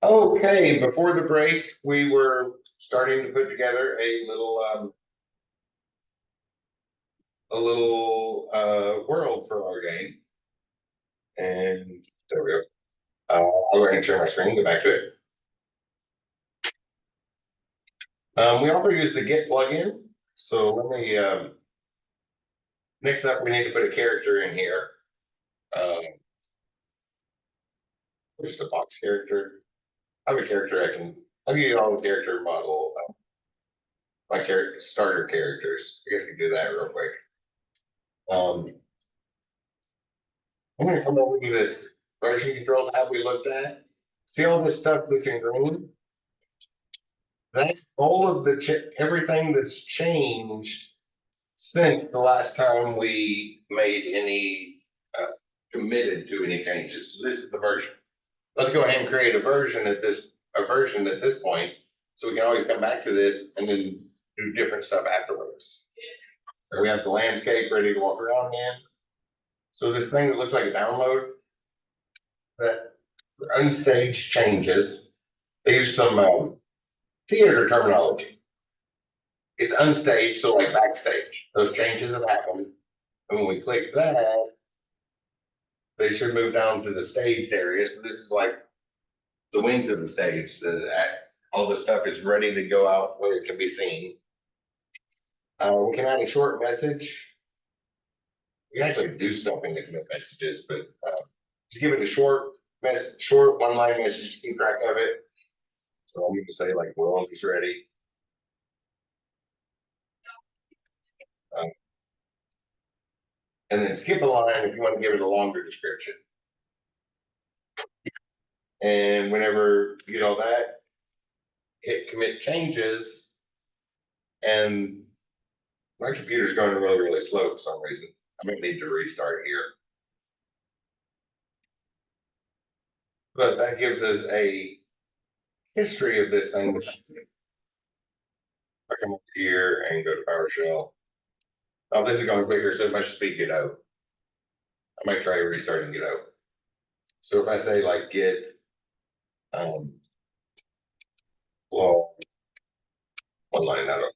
Okay, before the break, we were starting to put together a little world for our game. And there we go. I'll go ahead and share my screen, go back to it. We also use the Git plugin. So next up, we need to put a character in here. Where's the box character? I have a character I'll give you all the character model, my character starter characters. I guess I can do that real quick. I'm gonna come over to this version control tab we looked at. See all this stuff that's in green? That's all of everything that's changed since the last time we made any committed to any changes. So this is the version. Let's go ahead and create a version at this point, so we can always come back to this and then do different stuff afterwards. Or we have the landscape ready to walk around in. So this thing that looks like a download, that unstaged changes, they use some theater terminology. It's unstaged, so like backstage. Those changes have happened. And when we click that, they should move down to the staged area. So this is like the wings of the stage. All the stuff is ready to go out where it can be seen. We can add a short message. We can actually do stuff in the commit messages, but just give it a short one-line message to keep track of it. So I'm going to say like world is ready. And then skip a line if you want to give it a longer description. And whenever you get all that, hit commit changes. And my computer's going really, really slow for some reason. I may need to restart here. But that gives us a history of this thing. I come over here and go to PowerShell. Oh, this is going quicker, so it must be Godot. I might try restarting Godot. So if I say like git well, one line out of.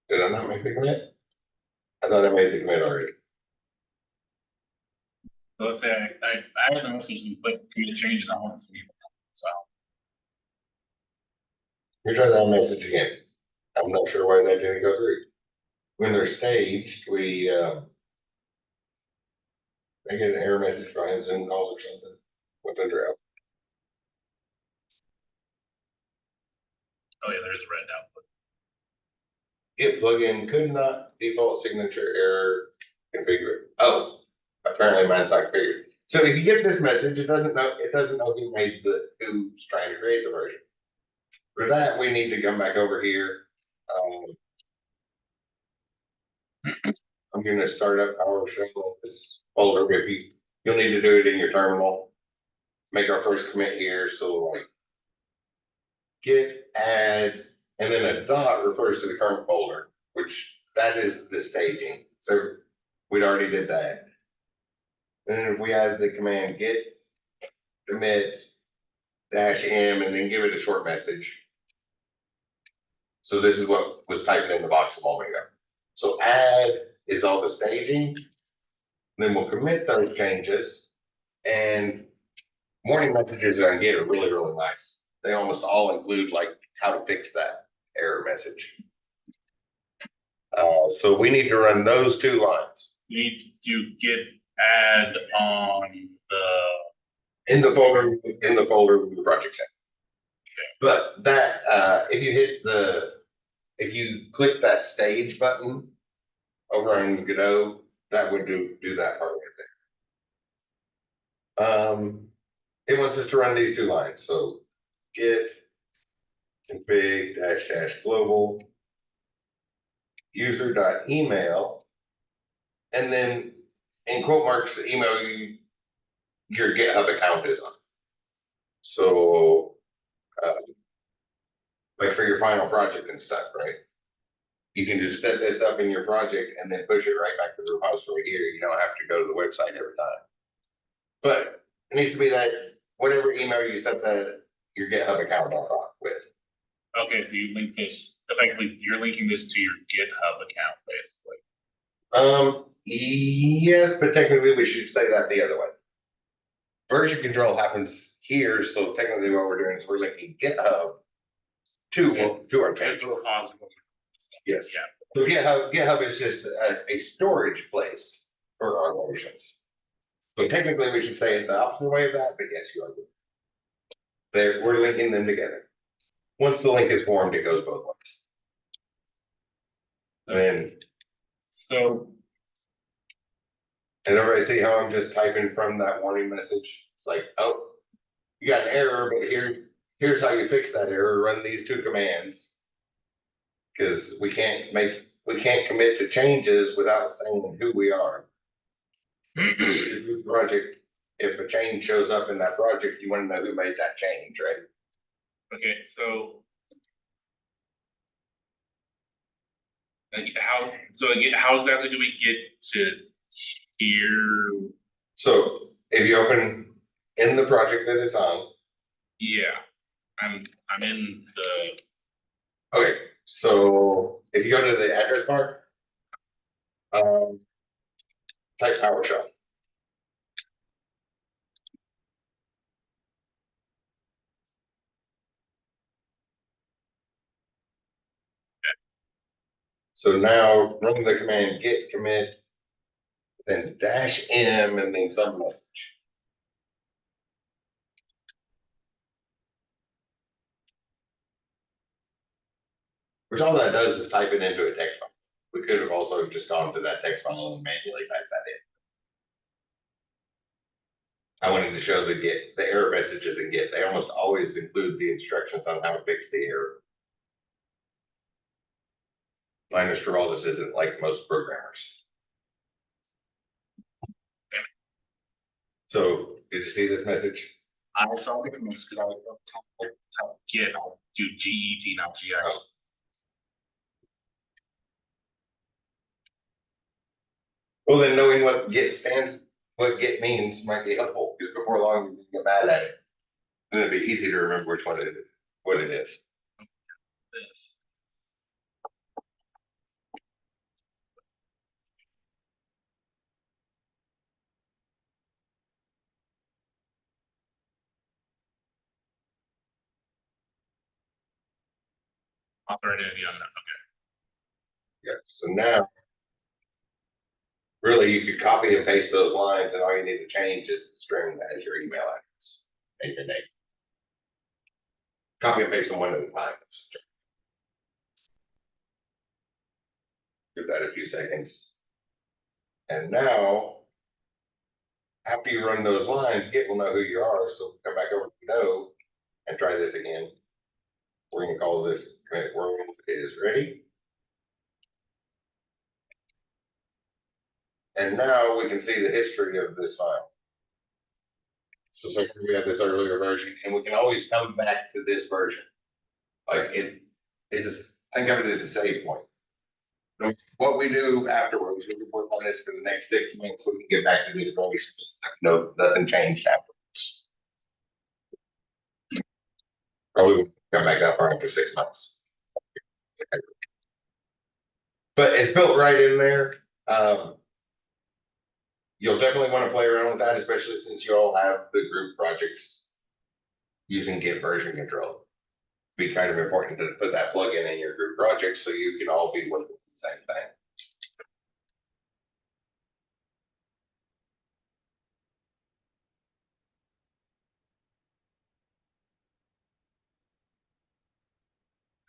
Did I not make the commit? I thought I made the commit already. So let's say I added the message and put commit changes on once we so You try that message again. I'm not sure why that didn't go through. When they're staged, we they get an error message behind Zoom calls or something. What's under out? oh yeah, there's a red output. Git plugin could not default signature error configure. Oh, apparently mine's not configured. So if you get this message, it doesn't know who's trying to create the version. For that, we need to come back over here. I'm going to start up PowerShell this folder. You'll need to do it in your terminal. Make our first commit here. So like git add, and then a dot refers to the current folder, which that is the staging. So we'd already did that. And if we add the command git commit -m and then give it a short message. So this is what was typed in the box a moment ago. So add is all the staging. Then we'll commit those changes, and warning messages on Git are really, really nice. They almost all include like how to fix that error message. So we need to run those two lines. You need to git add on in the folder with the project set. Okay. But that if you click that stage button over on Godot, that would do that part right there. It wants us to run these two lines. So git config -- global user.email, and then in quote marks the email your GitHub account is on. So like for your final project and stuff, right? You can just set this up in your project and then push it right back to the repository here. You don't have to go to the website every time. But it needs to be that, whatever email you set your GitHub account up with. Okay, so you link this, effectively, you're linking this to your GitHub account, basically. Yes, but technically we should say that the other way. Version control happens here, so technically what we're doing is we're linking GitHub to our As page. a repository. Yes. Yeah. So GitHub is just a storage place for our versions. So technically we should say it the opposite way of that, but yes, you are. We're linking them together. Once the link is formed, it goes both ways. And then, and everybody see how I'm just typing from that warning message? It's like, oh, you got an error, but here's how you fix that error. Run these two commands. Because we can't commit to changes without saying who we are. Project, if a change shows up in that project, you want to know who made that change, right? Okay, so how exactly do we get to here? So if you open in the project that it's on. Yeah, I'm in the. Okay, so if you go to the address bar, type PowerShell. So now run the command git commit, then -m, and then some message. Which all that does is type it into a text file. We could have also just gone to that text file and manually typed that in. I wanted to show the error messages in Git. They almost always include the instructions on how to fix the error. Linus Torvalds isn't like most programmers. So did you see this message? I saw the message because I was type Git. I'll do GET, not GX. Oh. Well, then knowing what Git means might be helpful, because before long you get mad at it. Then it'd be easy to remember what it is. This. Author identity on that. Okay. Yeah. So now, really, you could copy and paste those lines, and all you need to change is the string that has your email address and your name. Copy and paste them one at a time. Give that a few seconds. And now, after you run those lines, Git will know who you are. So come back over to Godot and try this again. We're going to call this commit world is ready. And now we can see the history of this file. So we had this earlier version, and we can always come back to this version. Like think of it as a save point. So what we do afterwards, we can work on this for the next 6 months. We can get back to this version. No, nothing changed afterwards. Probably come back up after 6 months. But it's built right in there. You'll definitely want to play around with that, especially since you all have the group projects using Git version control. Be kind of important to put that plugin in your group project so you can all be working the same thing.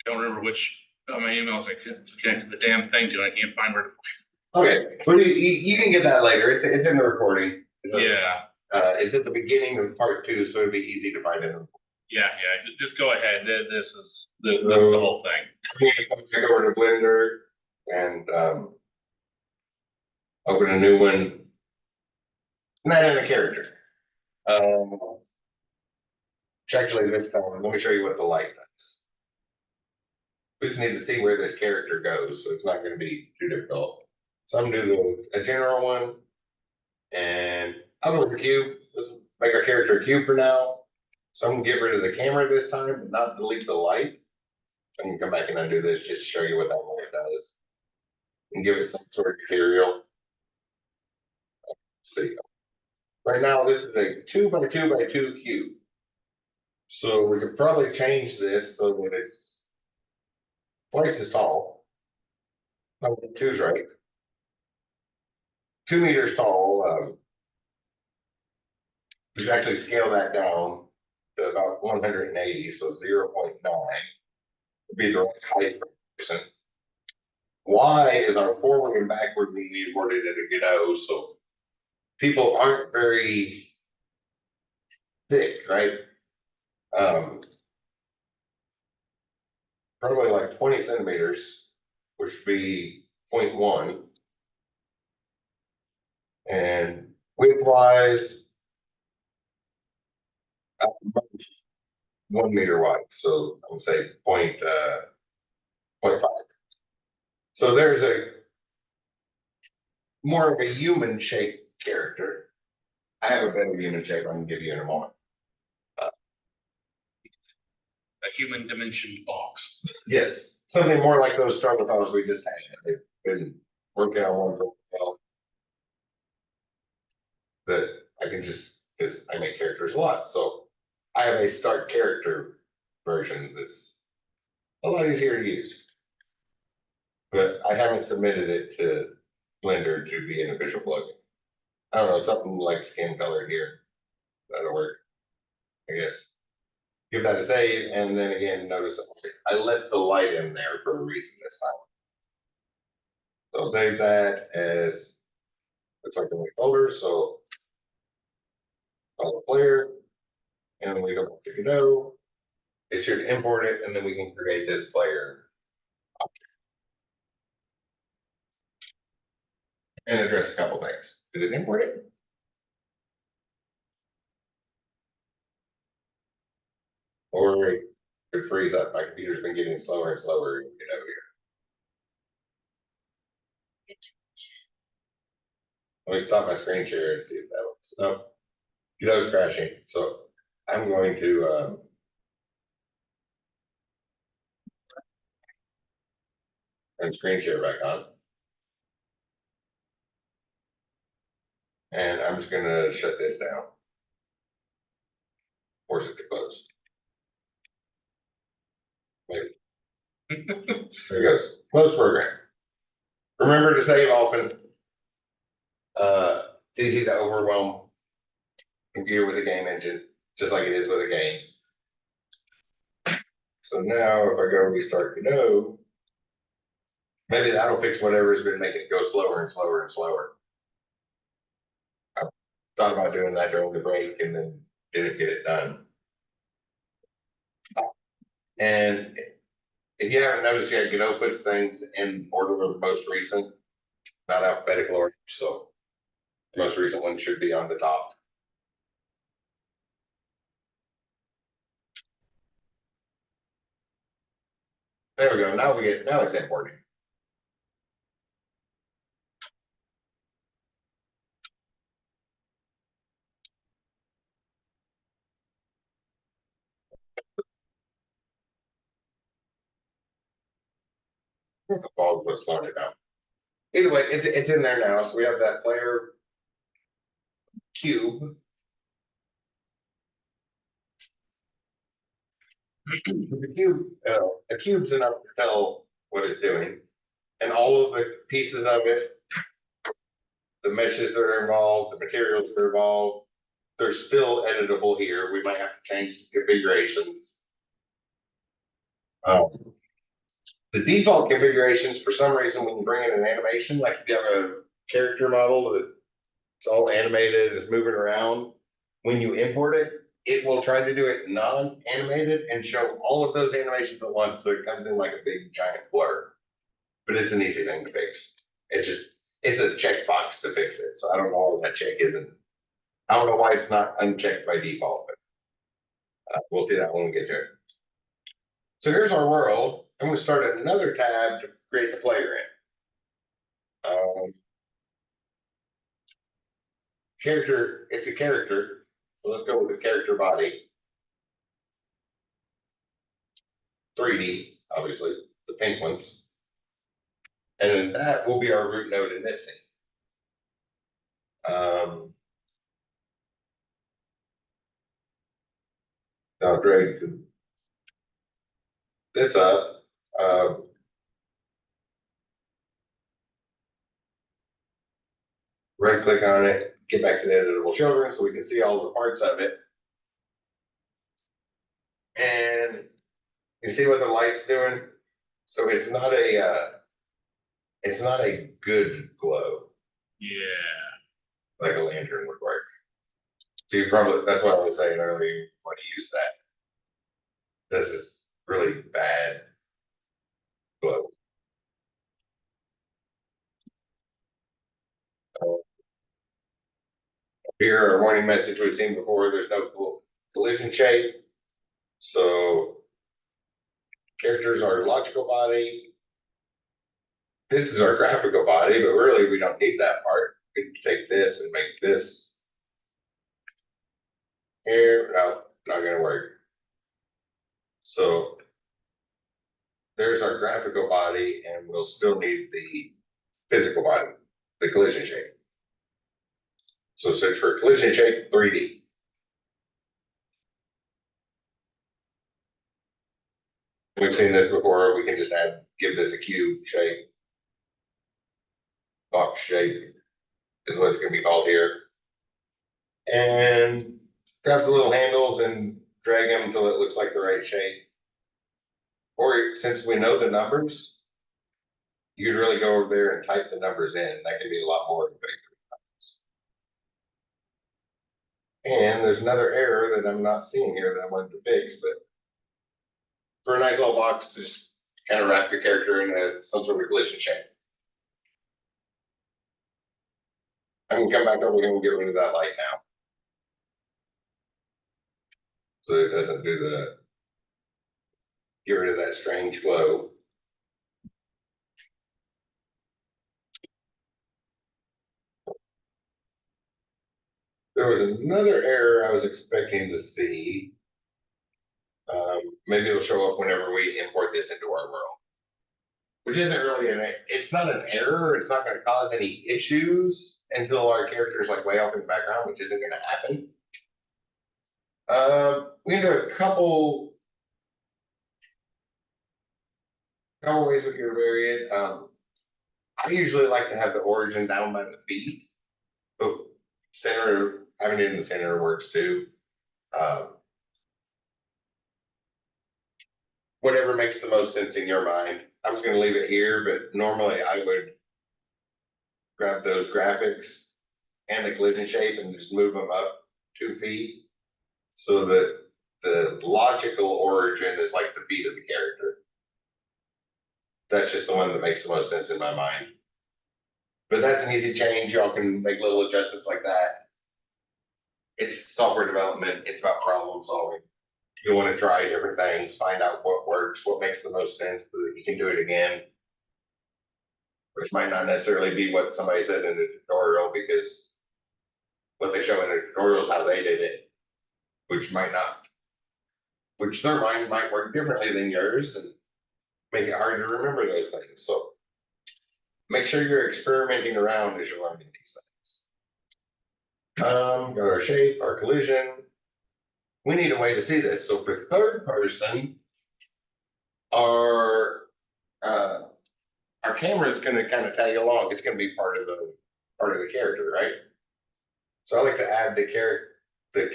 I don't remember which of my emails I could connect to the damn thing to. I can't find where to. Okay, but you can get that later. It's in the recording. Yeah. It's at the beginning of part 2, so it'd be easy to find it. Yeah. Just go ahead. This is the whole thing. Back over to Blender and open a new one. Not in a character. Actually, this time, let me show you what the light does. We just need to see where this character goes, so it's not going to be too difficult. So I'm going to do a general one, and I'll go with the cube. Let's make our character a cube for now. So I'm gonna get rid of the camera this time, but not delete the light. I can come back and undo this just to show you what that light does. And give it some sort of material. See, right now this is a 2 by 2 by 2 cube. So we could probably change this so that it's twice as tall. No, two's right. 2 meters tall. We should actually scale that down to about 180, so 0.9 would be the right height for a person. Y is our forward and backward when we imported it at Godot, so people aren't very thick, right? Probably like 20 centimeters, which would be 0.1. And width-wise, 1 meter wide, so I'm gonna say 0.5. So there's a more of a human shaped character. I have a better human shape I can give you in a moment. A human dimensioned box. Yes, something more like those struggle files we just had. They've been working on one for a while. That I can just, because I make characters a lot, so I have a start character version that's a lot easier to use. But I haven't submitted it to Blender to be an official plugin. I don't know, something like skin color here. That'll work, I guess. Give that a save, and then again, notice I left the light in there for a reason this time. So save that as, looks like the way folder, so call the player, and we go back to Godot. It should import it, and then we can create this player object. And address a couple things. Did it import it? Or it could freeze up. My computer's been getting slower and slower, here. Let me stop my screen share and see if that works. No, Godot's crashing. So I'm going to turn screen share back on. And I'm just gonna shut this down. Force it to close. Maybe. There it goes. Close program. Remember to save often. It's easy to overwhelm computer with a game engine, just like it is with a game. So now if I go restart Godot, maybe that'll fix whatever has been making it go slower and slower and slower. I thought about doing that during the break and then didn't get it done. And if you haven't noticed yet, Godot puts things in order of most recent, not alphabetical order. So the most recent one should be on the top. There we go. Now it's importing. The fog was slowing it down. Either way, it's in there now. So we have that player cube. The cube, a cube's enough to tell what it's doing, and all of the pieces of it, the meshes that are involved, the materials that are involved, they're still editable here. We might have to change the configurations. The default configurations, for some reason, when you bring in an animation, like if you have a character model that's all animated, it's moving around, when you import it, it will try to do it non-animated and show all of those animations at once, so it comes in like a big giant blur. But it's an easy thing to fix. It's a checkbox to fix it. So I don't know why that check isn't. I don't know why it's not unchecked by default, but we'll see that when we get to it. So here's our world. I'm going to start another tab to create the player in. Character, it's a character. So let's go with the character body. 3D, obviously, the pink ones. And then that will be our root node in this scene. Now drag this up. Right click on it, get back to the editable children so we can see all the parts of it. And you see what the light's doing? So it's not a good glow Yeah. like a lantern would work. So you probably, that's what I was saying earlier, you want to use that. This is really bad glow. Here, our warning message we've seen before, there's no collision shape. So characters are logical body. This is our graphical body, but really we don't need that part. We can take this and make this here. No, not gonna work. So there's our graphical body, and we'll still need the physical body, the collision shape. So search for collision shape 3D. We've seen this before. We can just give this a cube shape. Box shape is what it's going to be called here. And grab the little handles and drag them until it looks like the right shape. Or since we know the numbers, you could really go over there and type the numbers in. That can be a lot more effective. And there's another error that I'm not seeing here that I wanted to fix, but for a nice little box, just kind of wrap your character in some sort of collision shape. I can come back over here and get rid of that light now. So it doesn't get rid of that strange glow. There was another error I was expecting to see. Maybe it'll show up whenever we import this into our world. Which isn't really it's not an error. It's not going to cause any issues until our character is like way off in the background, which isn't going to happen. We can do a couple ways we can vary it. I usually like to have the origin down by the feet. But having it in the center works too. Whatever makes the most sense in your mind. I was going to leave it here, but normally I would grab those graphics and the collision shape and just move them up 2 feet so that the logical origin is like the feet of the character. That's just the one that makes the most sense in my mind. But that's an easy change. Y'all can make little adjustments like that. It's software development. It's about problem solving. You want to try different things, find out what works, what makes the most sense so that you can do it again. Which might not necessarily be what somebody said in the tutorial, because what they show in the tutorial is how they did it, which their mind might work differently than yours and make it hard to remember those things. So make sure you're experimenting around as you're learning these things. Got our shape, our collision. We need a way to see this. So for third person, our camera is going to kind of tag along. It's going to be part of the character, right? So I like to add the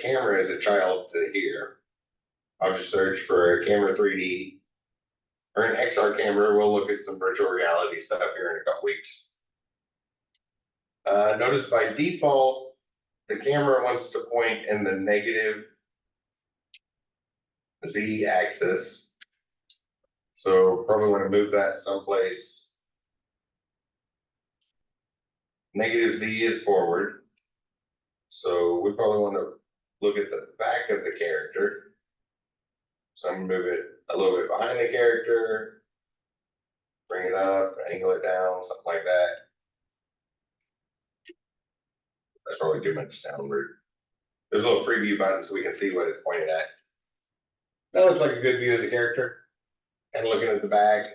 camera as a child to here. I'll just search for camera 3D or an XR camera. We'll look at some virtual reality stuff here in a couple weeks. Notice by default, the camera wants to point in the negative Z axis. So probably want to move that someplace. Negative Z is forward. So we probably want to look at the back of the character. So I'm gonna move it a little bit behind the character, bring it up, angle it down, something like that. That's probably too much downward. There's a little preview button so we can see what it's pointing at. That looks like a good view of the character. And looking at the back,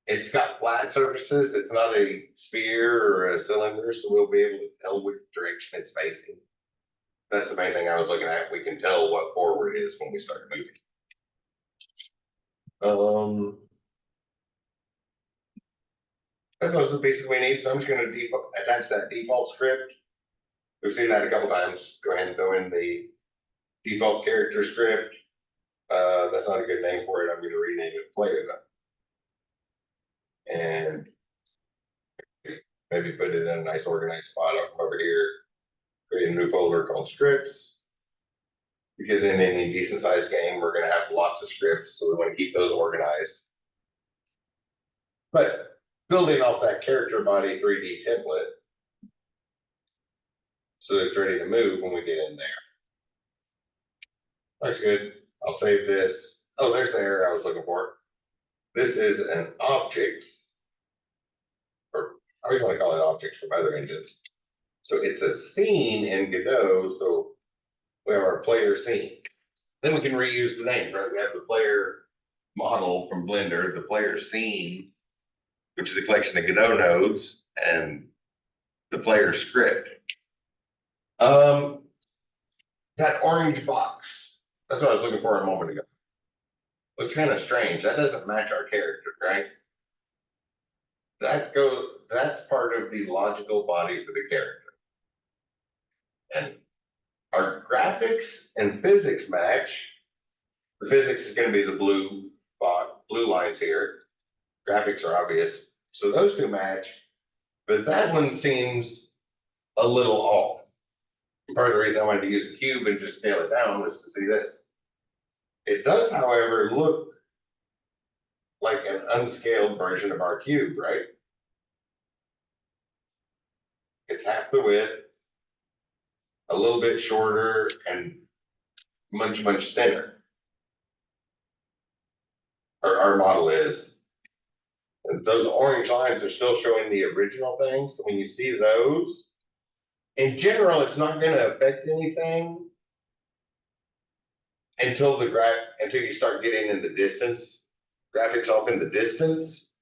it's got flat surfaces. It's not a sphere or a cylinder, so we'll be able to tell which direction it's facing. That's the main thing I was looking at. We can tell what forward is when we start moving. That's most of the pieces we need. So I'm just going to attach that default script. We've seen that a couple times. Go ahead and throw in the default character script. That's not a good name for it. I'm going to rename it player though. And maybe put it in a nice organized spot. I'll come over here, create a new folder called scripts. Because in any decent sized game, we're going to have lots of scripts. So we want to keep those organized. But building off that character body 3D template, so it's ready to move when we get in there. Looks good. I'll save this. Oh, there's the error I was looking for. This is an object, or I always want to call it objects from other engines. So it's a scene in Godot. So we have our player scene. Then we can reuse the names, right? We have the player model from Blender, the player scene, which is a collection of Godot nodes, and the player script. That orange box, that's what I was looking for a moment ago. Looks kind of strange. That doesn't match our character, right? That's part of the logical body for the character. And our graphics and physics match. The physics is going to be the blue lines here. Graphics are obvious. So those two match, but that one seems a little off. Part of the reason I wanted to use a cube and just scale it down was to see this. It does, however, look like an unscaled version of our cube, right? It's half the width, a little bit shorter, and much, much thinner. Our model is. And those orange lines are still showing the original thing. So when you see those, in general, it's not going to affect anything until you start getting in the distance, graphics off in the distance.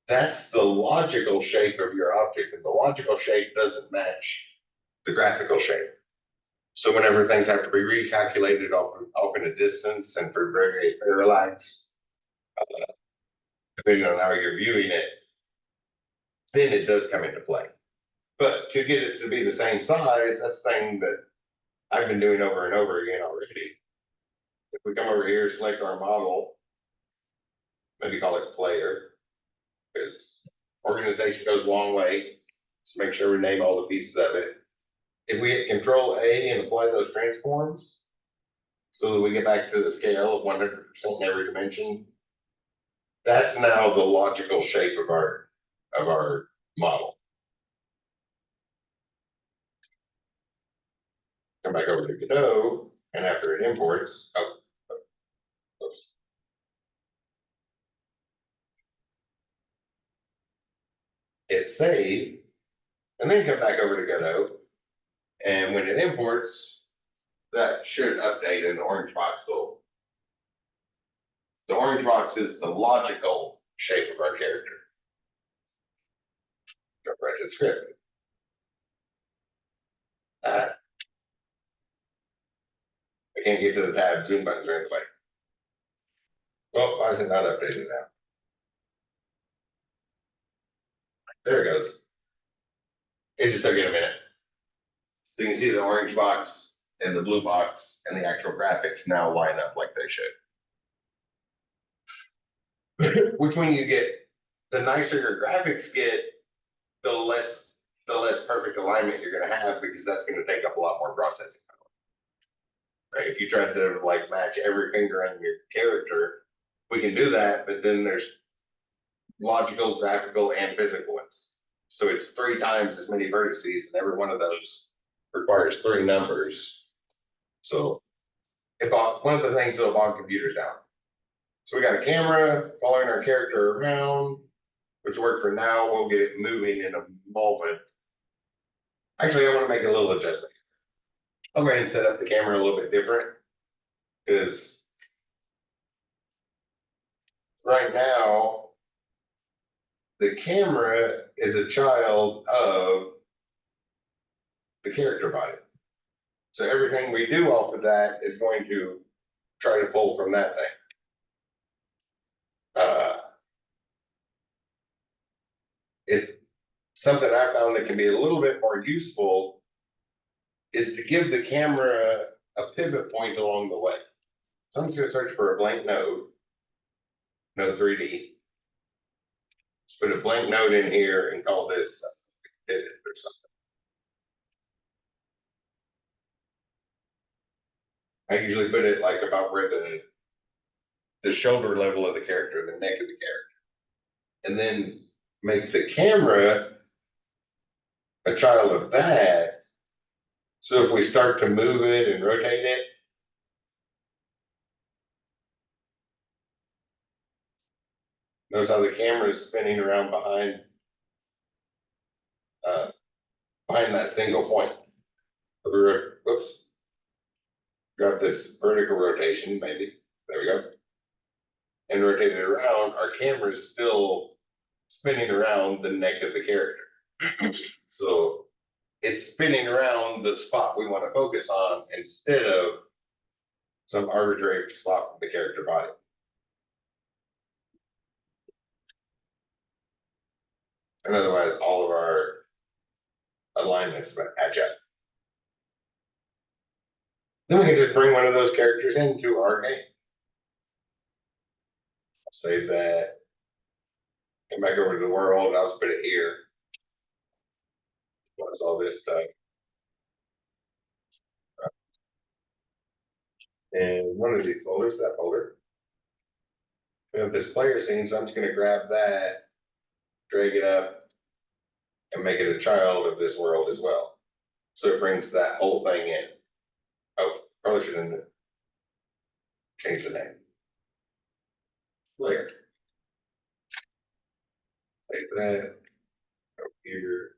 That's the logical shape of your object, and the logical shape doesn't match the graphical shape. So whenever things have to be recalculated off in a distance and for various parallax, depending on how you're viewing it, then it does come into play. But to get it to be the same size, that's the thing that I've been doing over and over again already. If we come over here, select our model, maybe call it player, because organization goes a long way. So make sure we name all the pieces of it. If we hit Control A and apply those transforms, so that we get back to the scale of 100% in every dimension, that's now the logical shape of our model. Come back over to Godot, and after it imports, oops. Hit save, and then come back over to Godot. And when it imports, that should update in the orange box. So the orange box is the logical shape of our character. Jump right to the script. I can't get to the tab, zoom buttons are in the way. Well, why is it not updated now? There it goes. It just took it a minute. So you can see the orange box and the blue box and the actual graphics now line up like they should. Which when you get, the nicer your graphics get, the less perfect alignment you're going to have, because that's going to take up a lot more processing power. Right? If you try to like match every finger on your character, we can do that, but then there's logical, graphical, and physical ones. So it's 3 times as many vertices, and every one of those requires 3 numbers. So one of the things that'll bog computers down. So we got a camera following our character around, which worked for now. We'll get it moving in a moment. Actually, I want to make a little adjustment. I'll go ahead and set up the camera a little bit different. Because right now, the camera is a child of the character body. So everything we do off of that is going to try to pull from that thing. It's something I found that can be a little bit more useful is to give the camera a pivot point along the way. So I'm just gonna search for a blank node, node 3D. Just put a blank node in here and call this pivot or something. I usually put it like about where the shoulder level of the character, the neck of the character. And then make the camera a child of that. So if we start to move it and rotate it, notice how the camera is spinning around behind that single point. Oops. Got this vertical rotation, maybe. There we go. And rotate it around, our camera is still spinning around the neck of the character. So it's spinning around the spot we want to focus on instead of some arbitrary spot of the character body. And otherwise, all of our alignments match up. Then we can just bring one of those characters into our game. I'll save that. Come back over to the world. I'll just put it here. What's all this stuff? And one of these folders, that folder. We have this player scene, so I'm just going to grab that, drag it up, and make it a child of this world as well. So it brings that whole thing in. Oh, probably shouldn't change the name. Player. Take that over here.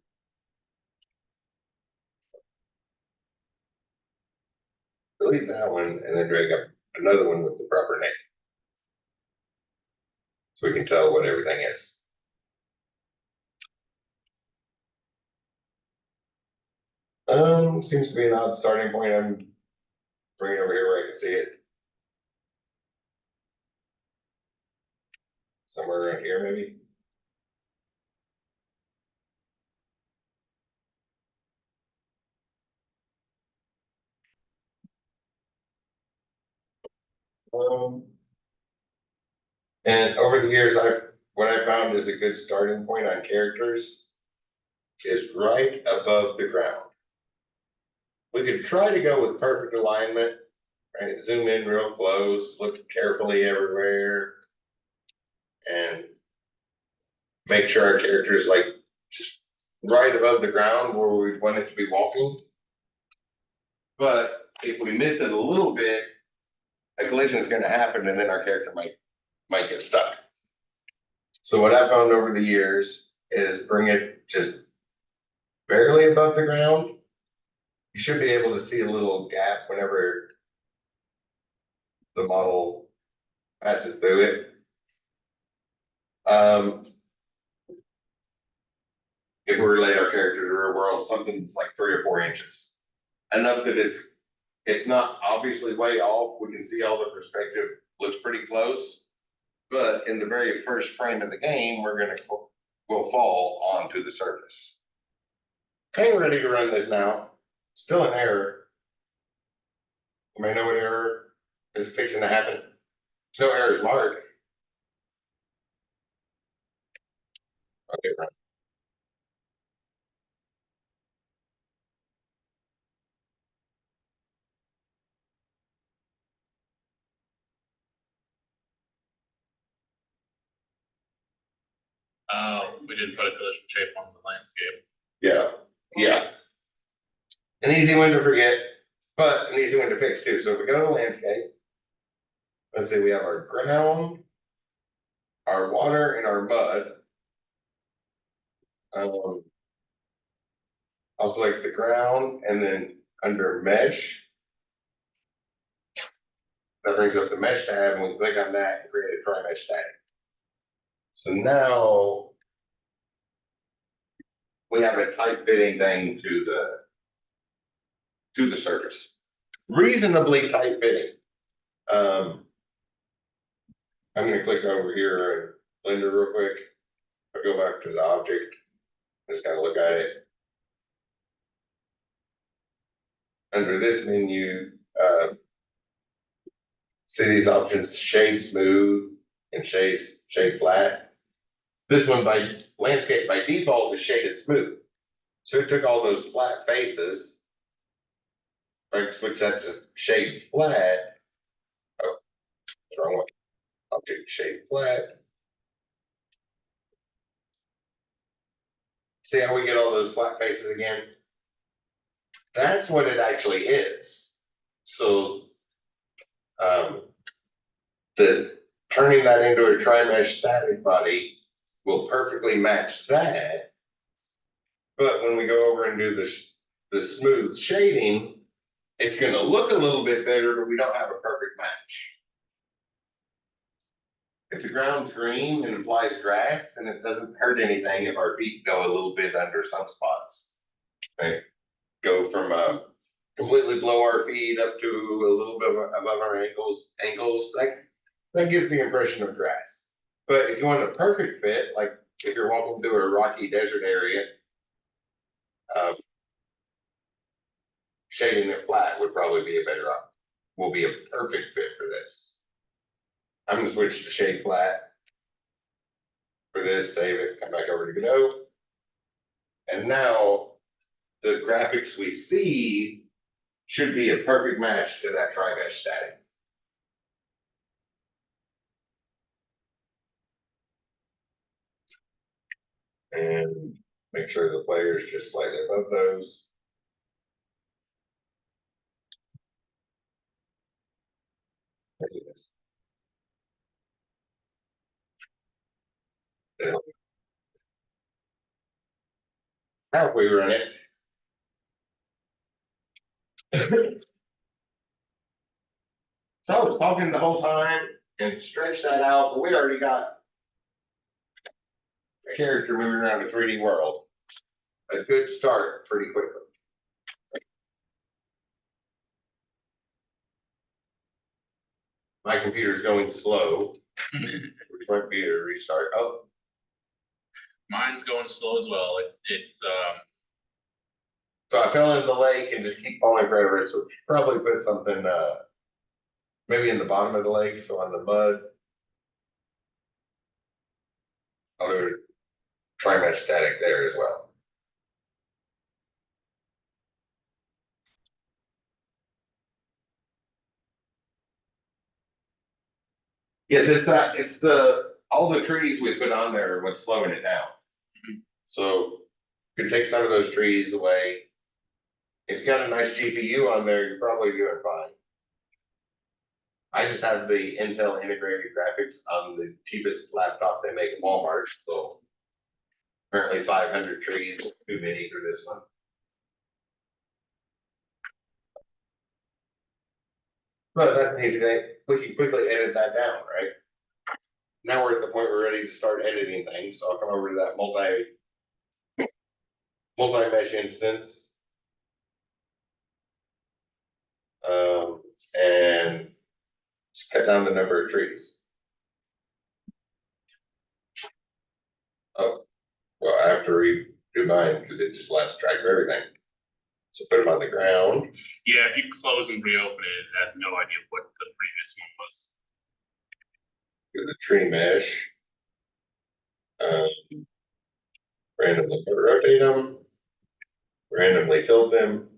Delete that one and then drag up another one with the proper name. So we can tell what everything is. Seems to be an odd starting point. I'm bringing it over here where I can see it. Somewhere around here, maybe. And over the years, what I found is a good starting point on characters is right above the ground. We could try to go with perfect alignment, right? Zoom in real close, look carefully everywhere, and make sure our character is like just right above the ground where we want it to be walking. But if we miss it a little bit, a collision is going to happen, and then our character might get stuck. So what I've found over the years is bring it just barely above the ground. You should be able to see a little gap whenever the model passes through it. If we relate our character to the real world, something's like 3 or 4 inches. Enough that it's not obviously way off. We can see all the perspective looks pretty close. But in the very first frame of the game, we'll fall onto the surface. Okay, ready to run this now. Still an error. You may know what error is fixing to happen. No errors marked. Okay, run. We didn't put a collision shape on the landscape. Yeah. An easy one to forget, but an easy one to fix too. So if we go to landscape, let's say we have our ground, our water, and our mud. I'll select the ground and then under mesh. That brings up the mesh tab and we click on that and create a tri-mesh static. So now we have a tight fitting thing to the surface. Reasonably tight fitting. I'm gonna click over here and Blender real quick. I'll go back to the object. Just kind of look at it. Under this menu, see these options: shade smooth and shade flat. This one by landscape by default is shaded smooth. So it took all those flat faces. If I switch that to shade flat. Oh, wrong one. Object shade flat. See how we get all those flat faces again? That's what it actually is. So the turning that into a tri-mesh static body will perfectly match that. But when we go over and do the smooth shading, it's going to look a little bit better, but we don't have a perfect match. If the ground's green and implies grass, then it doesn't hurt anything if our feet go a little bit under some spots. Right? Go from completely below our feet up to a little bit above our ankles. That gives the impression of grass. But if you want a perfect fit, like if you're walking through a rocky desert area, shading it flat would probably be a better option. Will be a perfect fit for this. I'm going to switch to shade flat for this, save it, come back over to Godot. And now the graphics we see should be a perfect match to that tri-mesh static. And make sure the player is just slightly above those. There it is. Now if we run it. So I was talking the whole time and stretched that out, but we already got a character moving around a 3D world. A good start pretty quickly. My computer's going slow, which might be a restart. Oh, Mine's going slow as well. It's so I fell into the lake and just keep falling forever. So probably put something maybe in the bottom of the lake, so on the mud. I'll do tri-mesh static there as well. Yes, it's that. It's all the trees we put on there are what's slowing it down. So could take some of those trees away. If you got a nice GPU on there, you're probably doing fine. I just have the Intel integrated graphics on the cheapest laptop they make at Walmart. So apparently 500 trees is too many for this one. But that's an easy thing. We can quickly edit that down, right? Now we're at the point we're ready to start editing things. So I'll come over to that multi-mesh instance. And just cut down the number of trees. Oh, well, I have to redo mine because it just lost track of everything. So put them on the ground. yeah. If you close and reopen it, it has no idea what the previous one was. Do the tree mesh. Randomly rotate them. Randomly tilt them.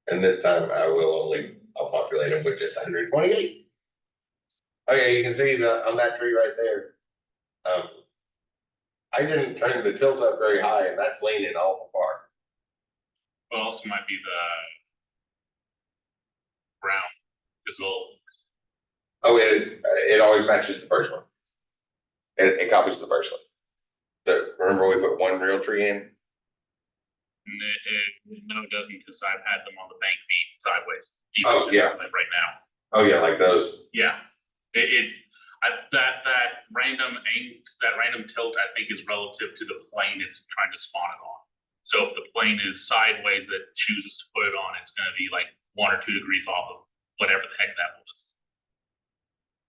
And this time I'll populate them with just 128. Okay, you can see on that tree right there. I didn't turn the tilt up very high, and that's leaning awful far. Well, also might be the ground as well. Oh, it always matches the first one. It copies the first one. Remember we put one real tree in? No, it doesn't, because I've had them on the bank feed sideways. Oh, yeah. Like right now. Oh, yeah, like those. Yeah, that random tilt, I think, is relative to the plane it's trying to spawn it on. So if the plane is sideways that chooses to put it on, it's going to be like 1 or 2 degrees off of whatever the heck that was.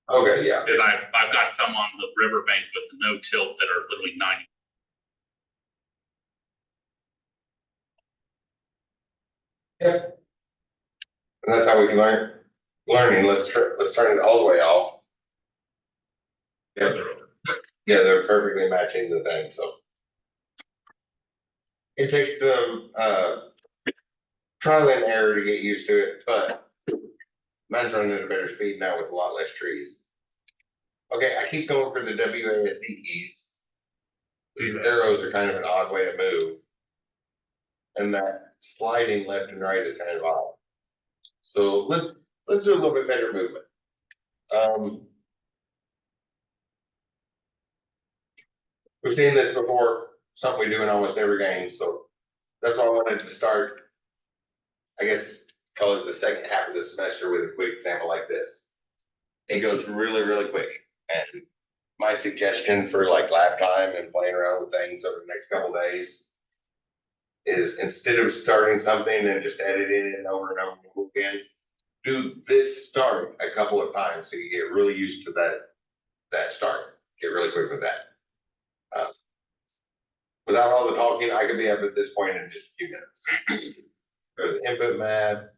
Okay, yeah. Because I've got some on the riverbank with no tilt that are literally 90. Yeah. And that's how we can learning. Let's turn it all the way off. Yeah. Yeah, they're perfectly matching the thing, so. It takes some trial and error to get used to it, but mine's running at a better speed now with a lot less trees. Okay, I keep going for the WASD keys. These arrows are kind of an odd way to move. And that sliding left and right is kind of odd. So let's do a little bit better movement. We've seen this before, something we do in almost every game, so that's why I wanted to start, I guess, call it the second half of the semester with a quick example like this. It goes really, really quick. And my suggestion for like lab time and playing around with things over the next couple of days is, instead of starting something and just editing it over and over and over again, do this start a couple of times so you get really used to that start. Get really quick with that. Without all the talking, I could be up at this point in just a few minutes. Go to the input map,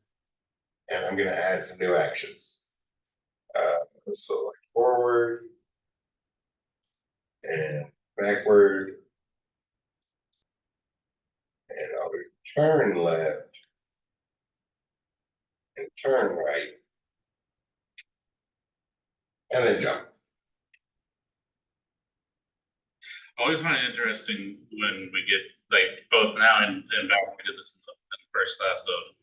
and I'm going to add some new actions. So like forward and backward, and I'll do turn left and turn right, and then jump. I always find it interesting when we get, like, both now and back, we did this in the first class of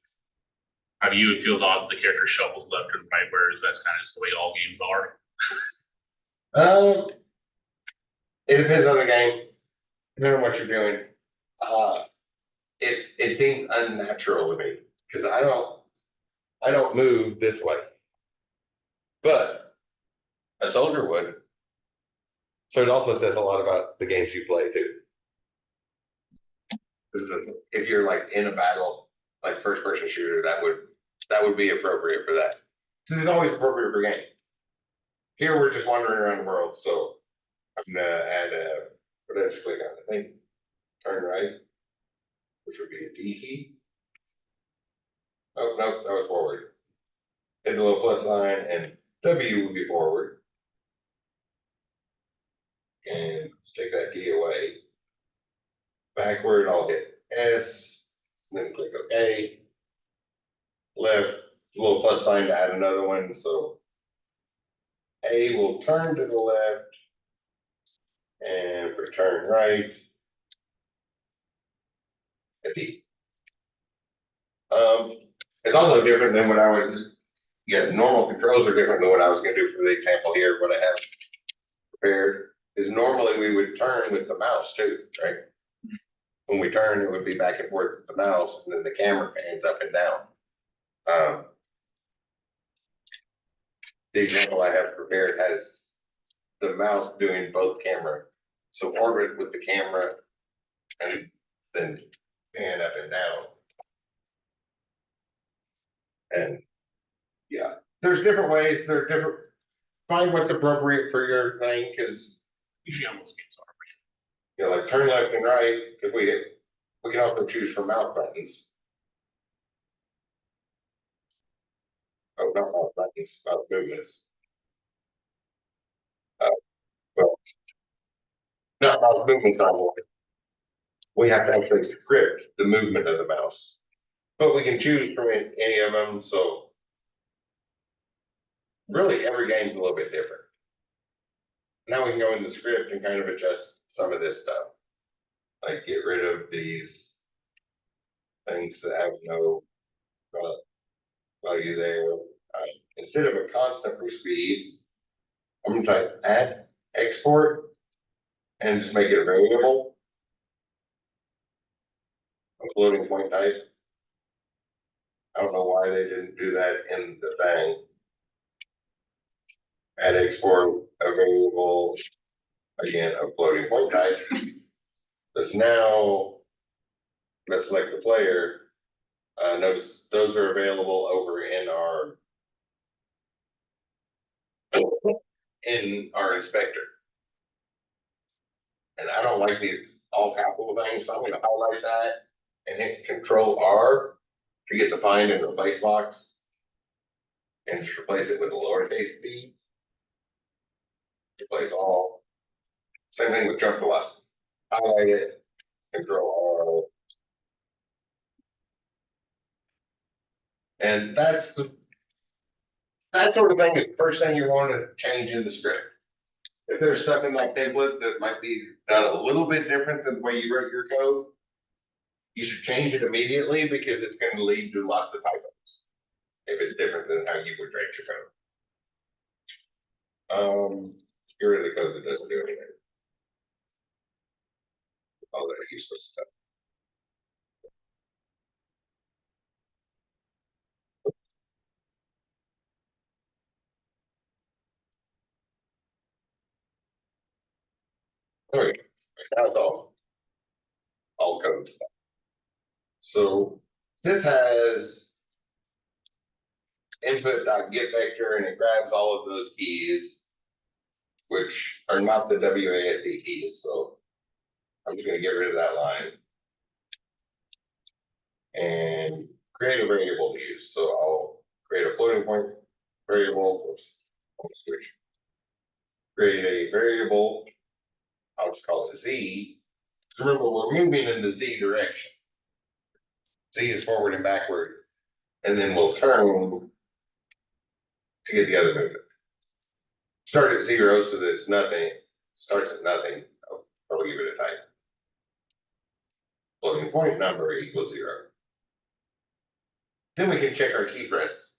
how to you, it feels odd the character shuffles left and right, whereas that's kind of just the way all games are. It depends on the game, depending on what you're doing. It seems unnatural to me because I don't move this way, but a soldier would. So it also says a lot about the games you play too. If you're like in a battle, like first person shooter, that would be appropriate for that. This is always appropriate for game. Here we're just wandering around the world, so I'm gonna add what did I just click on? I think turn right, which would be a D key. Oh no, that was forward. Hit the little plus sign, and W would be forward. And take that key away. Backward, I'll hit S, then click OK. Left, little plus sign to add another one. So A will turn to the left, and for turn right, a D. It's also different than what I was, normal controls are different than what I was going to do for the example here. What I have prepared is normally we would turn with the mouse too, right? When we turn, it would be back and forth with the mouse, and then the camera pans up and down. The example I have prepared has the mouse doing both camera. So orbit with the camera and then pan up and down. And yeah, there's different ways, there's different, find what's appropriate for your thing, because Usually almost games are. like turn left and right, if we can also choose from mouse buttons. Oh, not mouse buttons, mouse movements. Well, not mouse movements on it. We have to actually script the movement of the mouse, but we can choose from any of them. So really every game's a little bit different. Now we can go in the script and kind of adjust some of this stuff. Like get rid of these things that have no value there. Instead of a constant for speed, I'm gonna type add export and just make it a variable. a floating point type. I don't know why they didn't do that in the thing. Add export a variable, again, a floating point type. Because now, let's select the player. Notice those are available over in our inspector. And I don't like these all capital things, so I'm gonna highlight that and hit Control R to get the find and replace box. And just replace it with a lowercase b. Replace all. Same thing with jump velocity. Highlight it, Control R. And that sort of thing is the first thing you want to change in the script. If there's stuff in that template that might be done a little bit different than the way you wrote your code, you should change it immediately because it's going to lead to lots of typos if it's different than how you would write your code. Get rid of the code that doesn't do anything. All that useless stuff. There we go. Now it's all code stuff. So this has input.getVector and it grabs all of those keys, which are not the WASD keys. So I'm just going to get rid of that line and create a variable to use. So I'll create a floating point variable. Oops, I'll switch. Create a variable. I'll just call it Z. Remember, we're moving in the Z direction. Z is forward and backward, and then we'll turn to get the other movement. Start at 0 so that it's nothing. Starts at nothing. I'll give it a type. Floating point number equals 0. Then we can check our key press.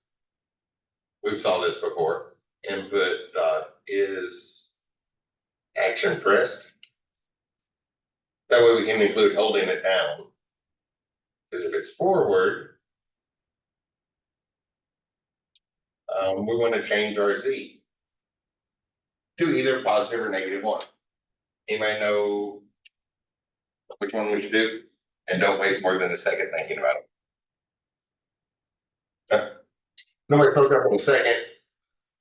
We've saw this before. Input is action pressed. That way we can include holding it down. Because if it's forward, we want to change our Z to either positive or -1. Anybody know which one we should do? And don't waste more than a second thinking about it. Nobody spoke up in a second.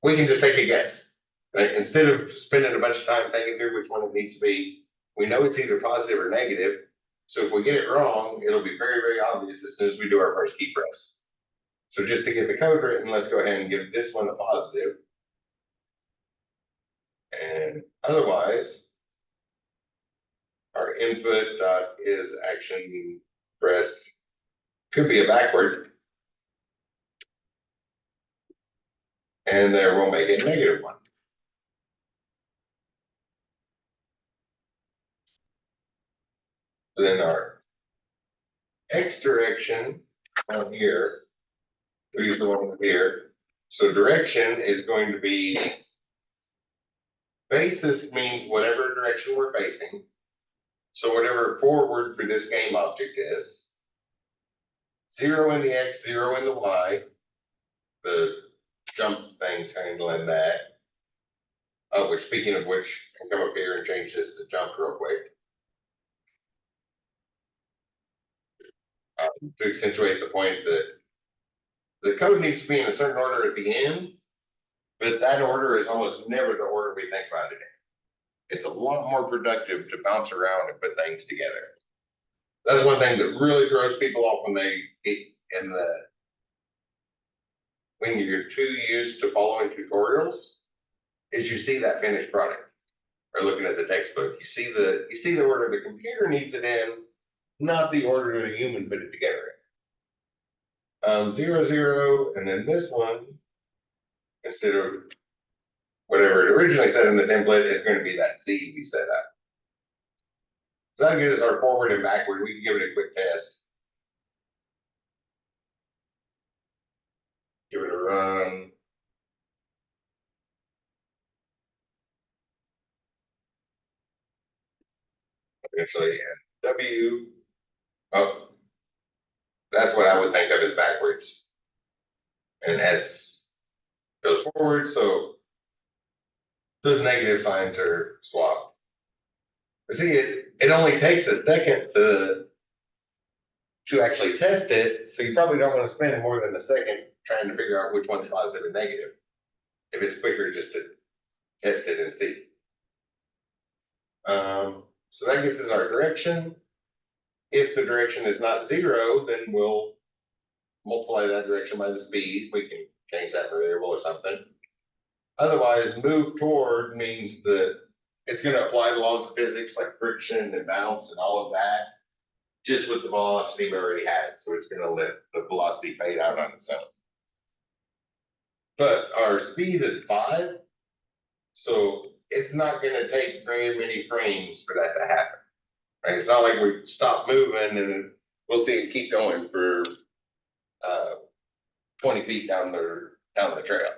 We can just take a guess. Right? Instead of spending a bunch of time thinking through which one it needs to be, we know it's either positive or negative. So if we get it wrong, it'll be very, very obvious as soon as we do our first key press. So just to get the code written, let's go ahead and give this one a positive. And otherwise, our input is action pressed could be a backward. And there we'll make it -1. Then our X direction on here, we use the one here. So direction is going to be, basis means whatever direction we're facing. So whatever forward for this game object is. 0 in the X, 0 in the Y. The jump thing's handling that. Which, speaking of which, I can come up here and change this to jump real quick. To accentuate the point that the code needs to be in a certain order at the end, but that order is almost never the order we think about it in. It's a lot more productive to bounce around and put things together. That's one thing that really throws people off when they get in when you're too used to following tutorials, is you see that finished product or looking at the textbook. You see the order the computer needs it in, not the order the human put it together in. 0, 0, and then this one, instead of whatever it originally said in the template, is going to be that Z we set up. So that'll give us our forward and backward. We can give it a quick test. Give it a run. Eventually, and W. Oh, That's what I would think of as backwards. And S goes forward, so those negative signs are swapped. But see, it only takes a second to actually test it, so you probably don't want to spend more than a second trying to figure out which one's positive and negative. If it's quicker just to test it and see. So that gives us our direction. If the direction is not 0, then we'll multiply that direction by the speed. We can change that variable or something. Otherwise, move toward means that it's going to apply the laws of physics like friction and bounce and all of that, just with the velocity we already had. So it's going to let the velocity fade out on its own. But our speed is 5, so it's not going to take very many frames for that to happen. Right? It's not like we stop moving and we'll see it keep going for 20 feet down the trail.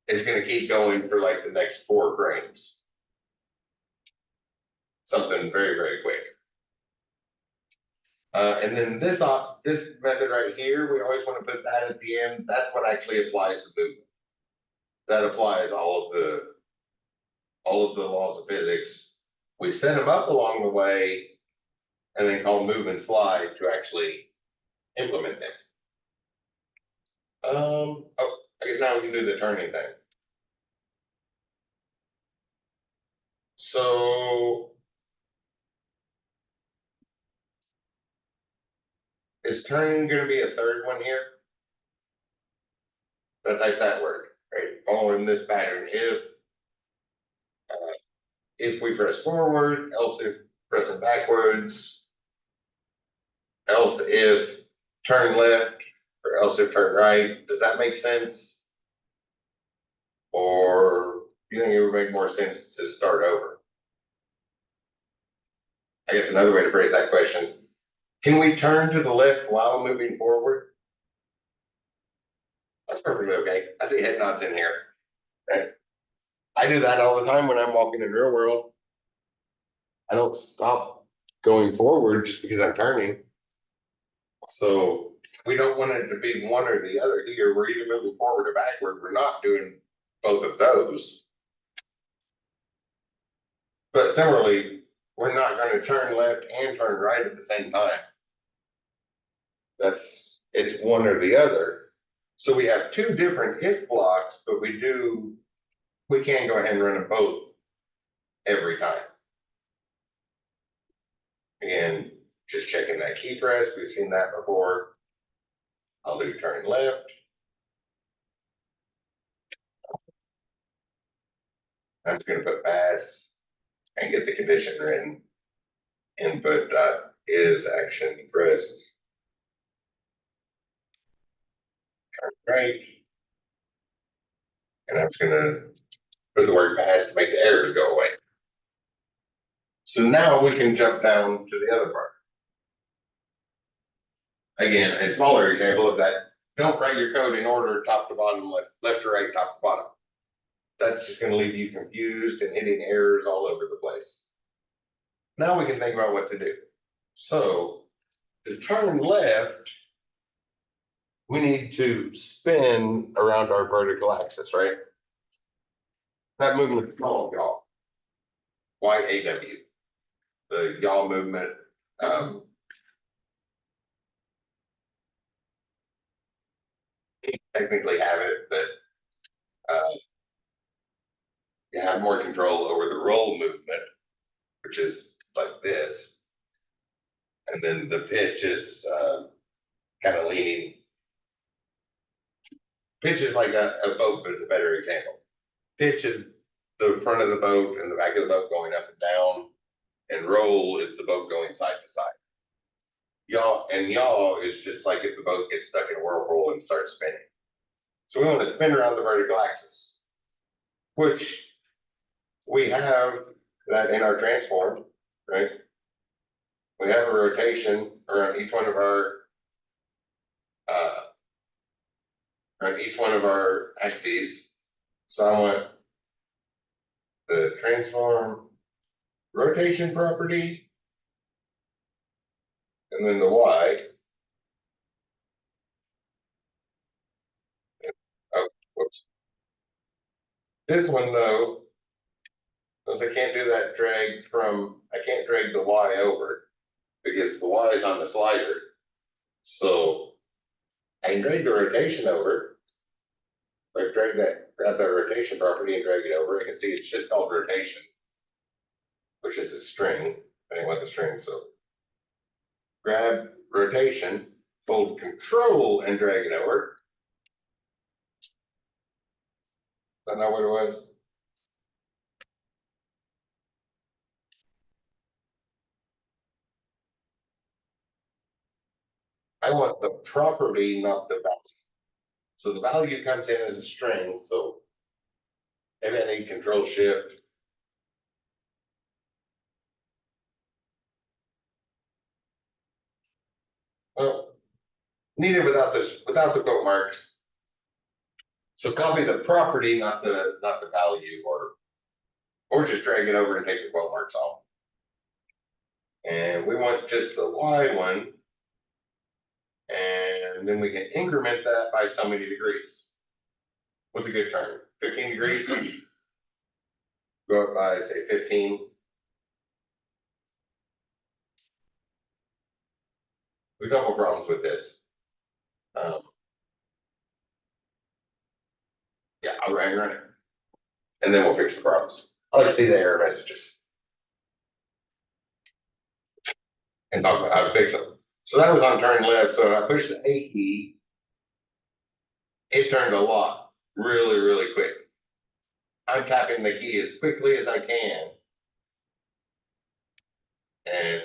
It's going to keep going for like the next 4 frames. Something very, very quick. And then this method right here, we always want to put that at the end. That's what actually applies to movement. That applies all of the laws of physics. We set them up along the way and then call move and slide to actually implement them. Oh, I guess now we can do the turning thing. So is turning going to be a third one here? Let's type that word, right? Following this pattern. If we press forward, else if pressing backwards, else if turn left, or else if turn right. Does that make sense? Or do you think it would make more sense to start over? I guess another way to phrase that question, can we turn to the left while moving forward? That's perfectly okay. I see head nods in here. Right? I do that all the time when I'm walking in the real world. I don't stop going forward just because I'm turning. So we don't want it to be one or the other here. We're either moving forward or backward. We're not doing both of those. But similarly, we're not going to turn left and turn right at the same time. It's one or the other. So we have 2 different if blocks, but we can go ahead and run them both every time. Again, just checking that key press. We've seen that before. I'll do turn left. I'm just going to put pass and get the condition written. Input is action pressed. Turn right. And I'm just going to put the word pass to make the errors go away. So now we can jump down to the other part. Again, a smaller example of that. Don't write your code in order top to bottom, left to right, top to bottom. That's just going to leave you confused and hitting errors all over the place. Now we can think about what to do. So to turn left, we need to spin around our vertical axis, right? That movement is called yaw. Y-A-W. The yaw movement. Technically have it, but you have more control over the roll movement, which is like this. And then the pitch is kind of leaning. Pitch is like a boat, but it's a better example. Pitch is the front of the boat and the back of the boat going up and down, and roll is the boat going side to side. Yaw is just like if the boat gets stuck in a whirlpool and starts spinning. So we want to spin around the vertical axis, which we have that in our transform, right? We have a rotation around each one of our axes. So I want the transform rotation property, and then the Y, This one though, because I can't do that I can't drag the Y over because the Y is on the slider. So I can drag the rotation over. Like grab that rotation property and drag it over. I can see it's just called rotation, which is a string. I didn't want the string, so grab rotation, hold control and drag it over. Is that not what it was? I want the property, not the value. So the value comes in as a string, so maybe I need control shift. Well, need it without the quote marks. So copy the property, not the value, or just drag it over and take the quote marks off. And we want just the Y one. And then we can increment that by so many degrees. What's a good turn? 15 degrees? Go up by, say, 15. There's a couple problems with this. Yeah, I'll run it. And then we'll fix the problems. I like to see the error messages and talk about how to fix them. So that was on turn left. So I pushed the A key. It turned a lock really, really quick. I'm tapping the key as quickly as I can. And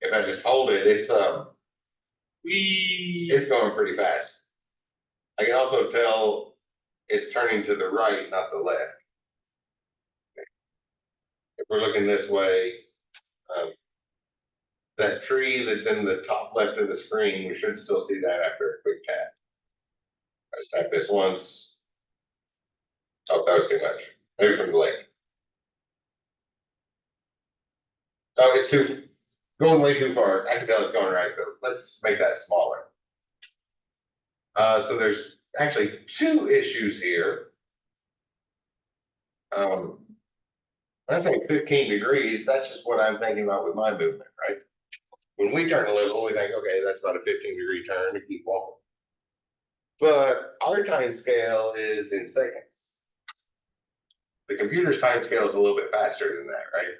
if I just hold it, it's going pretty fast. I can also tell it's turning to the right, not the left. If we're looking this way, that tree that's in the top left of the screen, we should still see that after a quick tap. Let's tap this once. Oh, that was too much. Maybe from the lake. Oh, it's going way too far. I can tell it's going right, but let's make that smaller. So there's actually two issues here. I think 15 degrees, that's just what I'm thinking about with my movement, right? When we turn a little, we think, okay, that's about a 15-degree turn to keep walking. But our time scale is in seconds. The computer's time scale is a little bit faster than that, right?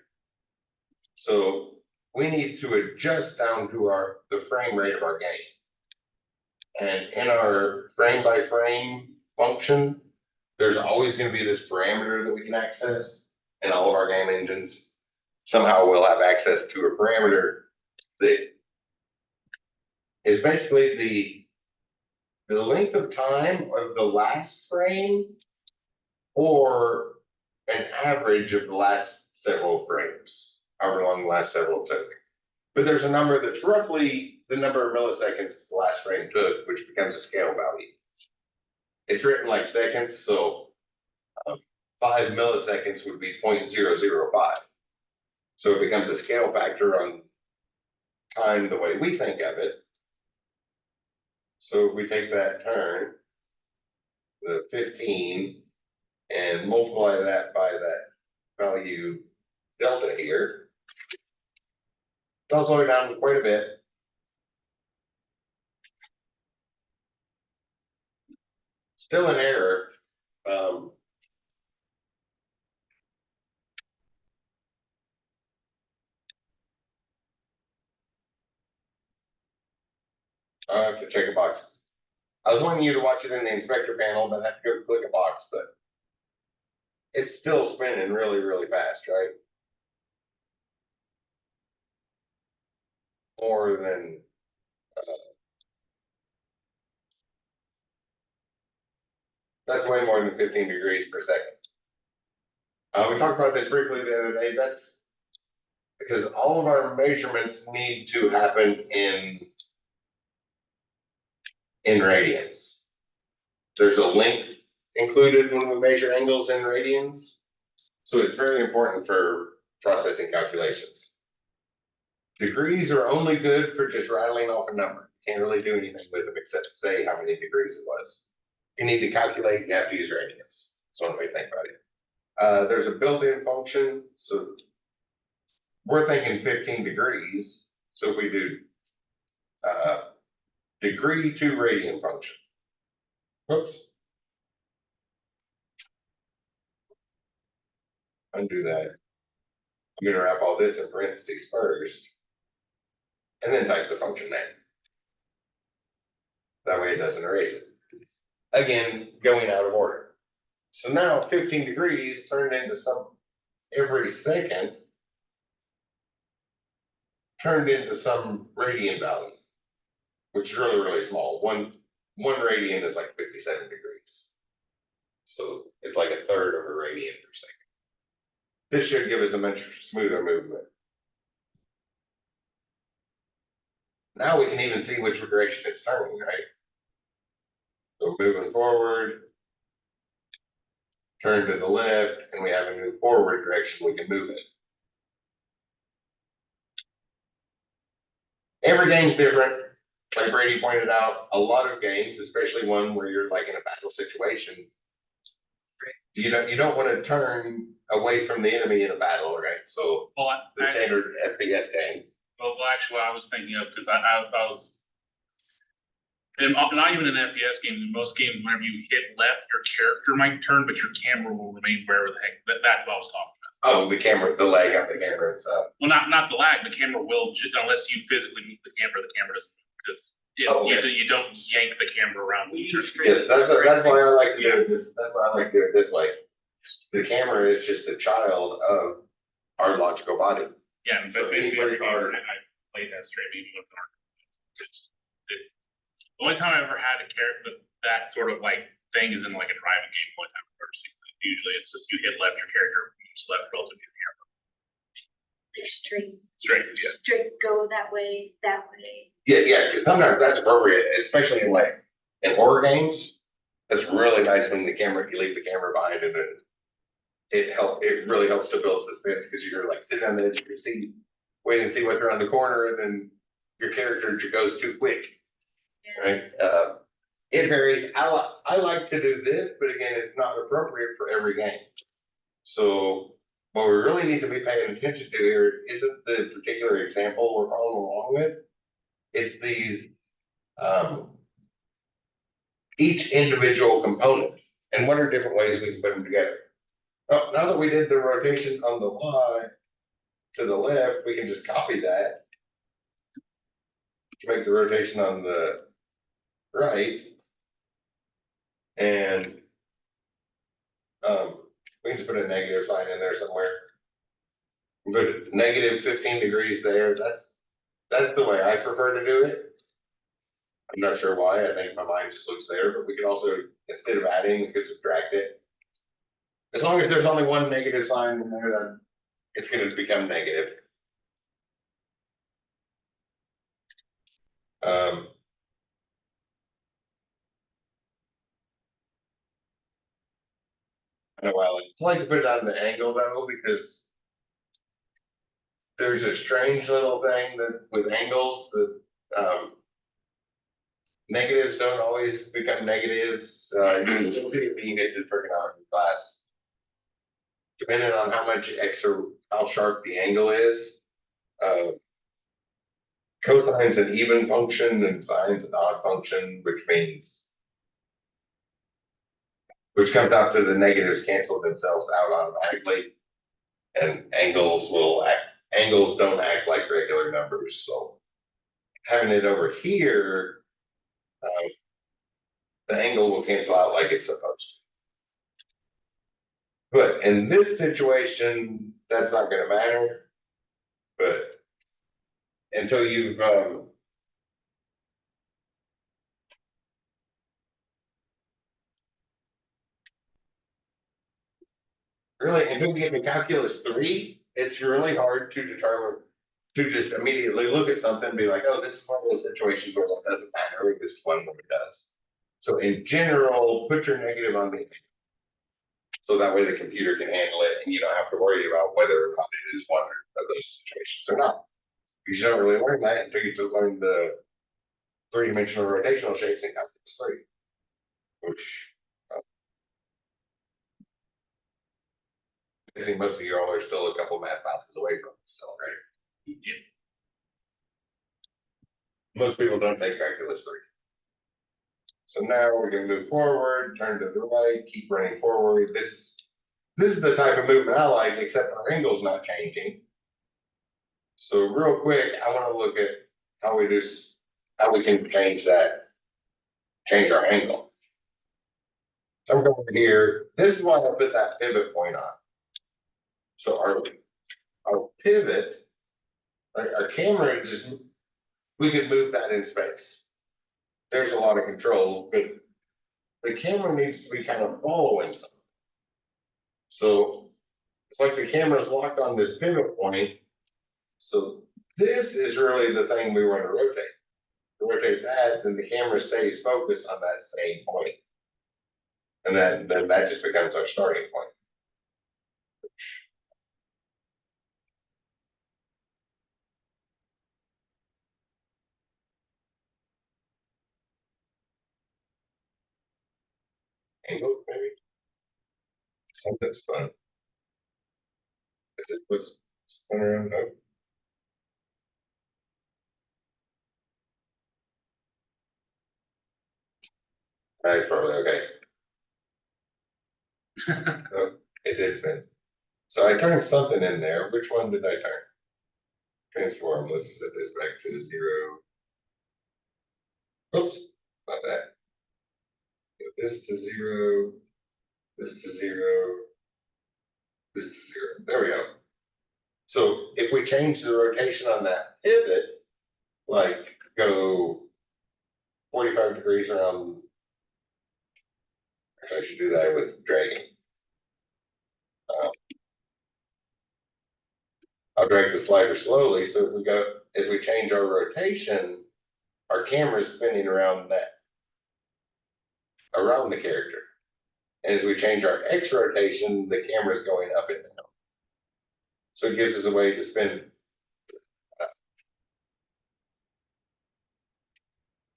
So we need to adjust down to the frame rate of our game. And in our frame by frame function, there's always going to be this parameter that we can access in all of our game engines. Somehow we'll have access to a parameter that is basically the length of time of the last frame or an average of the last several frames, however long the last several took. But there's a number that's roughly the number of milliseconds the last frame took, which becomes a scale value. It's written like seconds, so 5 milliseconds would be 0.005. So it becomes a scale factor on time the way we think of it. So if we take that turn, the 15, and multiply that by that value delta here, that'll slow it down quite a bit. Still an error. I have to check a box. I was wanting you to watch it in the inspector panel, but I have to go click a box, but it's still spinning really, really fast, right? More than that's way more than 15 degrees per second. We talked about this briefly the other day. That's because all of our measurements need to happen in radians. There's a length included when we measure angles in radians. So it's very important for processing calculations. Degrees are only good for just rattling off a number. Can't really do anything with them except say how many degrees it was. If you need to calculate, you have to use radians. That's one way to think about it. There's a built-in function, so we're thinking 15 degrees. So if we do degree to radian function. Whoops. Undo that. I'm going to wrap all this in parentheses first, and then type the function name. That way it doesn't erase it. Again, going out of order. So now 15 degrees turned into every second turned into some radian value, which is really, really small. One radian is like 57 degrees. So it's like a third of a radian per second. This should give us a much smoother movement. Now we can even see which direction it's turning, right? So moving forward, turn to the left, and we have a new forward direction we can move it. Every game's different. Like Brady pointed out, a lot of games, especially one where you're like in a battle situation, you don't want to turn away from the enemy in a battle, right? So the standard FPS game. Well, actually, what I was thinking of, because I was, and not even an FPS game, in most games, whenever you hit left, your character might turn, but your camera will remain wherever the heck. That's what I was talking about. Oh, the camera, the lag on the camera and stuff. Well, not the lag. The camera will, unless you physically move the camera doesn't move, because you don't yank the camera around. Yes, that's why I like to do it this. That's why I like to do it this way. The camera is just a child of our logical body. Yeah, and so basically every game I played that straight even with an the only time I ever had a character that sort of like thing is in like a driving game. The only time I've ever seen that. Usually it's just you hit left, your character moves left relative to your camera. Straight, yeah. Straight, go that way, that way. Yeah, because sometimes that's appropriate, especially in horror games. That's really nice when you leave the camera behind it, and it really helps to build suspense because you're like sitting on the edge of your seat, waiting to see what's around the corner, and then your character goes too quick. Yeah. Right? It varies. I like to do this, but again, it's not appropriate for every game. So what we really need to be paying attention to here isn't the particular example we're following along with. It's these each individual component, and what are different ways we can put them together. Well, now that we did the rotation on the Y to the left, we can just copy that to make the rotation on the right, and we can just put a negative sign in there somewhere. Put negative 15 degrees there. That's the way I prefer to do it. I'm not sure why. I think my mind just looks there, but we could also, instead of adding, we could subtract it. As long as there's only one negative sign in there, then it's going to become negative. I know I like to put it on the angle though, because there's a strange little thing that with angles that negatives don't always become negatives. You get to trigonometry class. Depending on how sharp the angle is, cosine's an even function and sine's an odd function, which comes out to the negatives cancel themselves out automatically, and angles don't act like regular numbers. So having it over here, the angle will cancel out like it's supposed to. But in this situation, that's not going to matter. But until you've until you get to calculus 3, it's really hard to determine, to just immediately look at something and be like, oh, this is one of those situations where it doesn't matter, or this is one where it does. So in general, put your negative on the so that way the computer can handle it, and you don't have to worry about whether or not it is one of those situations or not. Because you don't really learn that until you learn the 3-dimensional rotational shapes in calculus 3, which I think most of you all are still a couple math classes away from it still, right? Yeah. Most people don't take calculus 3. So now we're gonna move forward, turn to the right, keep running forward. This is the type of movement I like, except our angle's not changing. So real quick, I wanna look at how how we can change our angle. So I'm going here, this is why I put that pivot point on. So our pivot, our camera we could move that in space. There's a lot of controls, but the camera needs to be kind of following something. So it's like the camera's locked on this pivot point. So this is really the thing we want to rotate. To rotate that, then the camera stays focused on that same point. And then that just becomes our starting point. Angle, maybe? Something's fun. Is this what's going around? No. That's probably okay. Oh, it did spin. So I turned something in there. Which one did I turn? Transform. Let's set this back to 0. Oops, not that. Put this to 0. This to 0. This to 0. There we go. So if we change the rotation on that pivot, like go 45 degrees around, actually I should do that with dragging. I'll drag the slider slowly, so as we change our rotation, our camera is spinning around the character. And as we change our X rotation, the camera is going up and down. So it gives us a way to spin,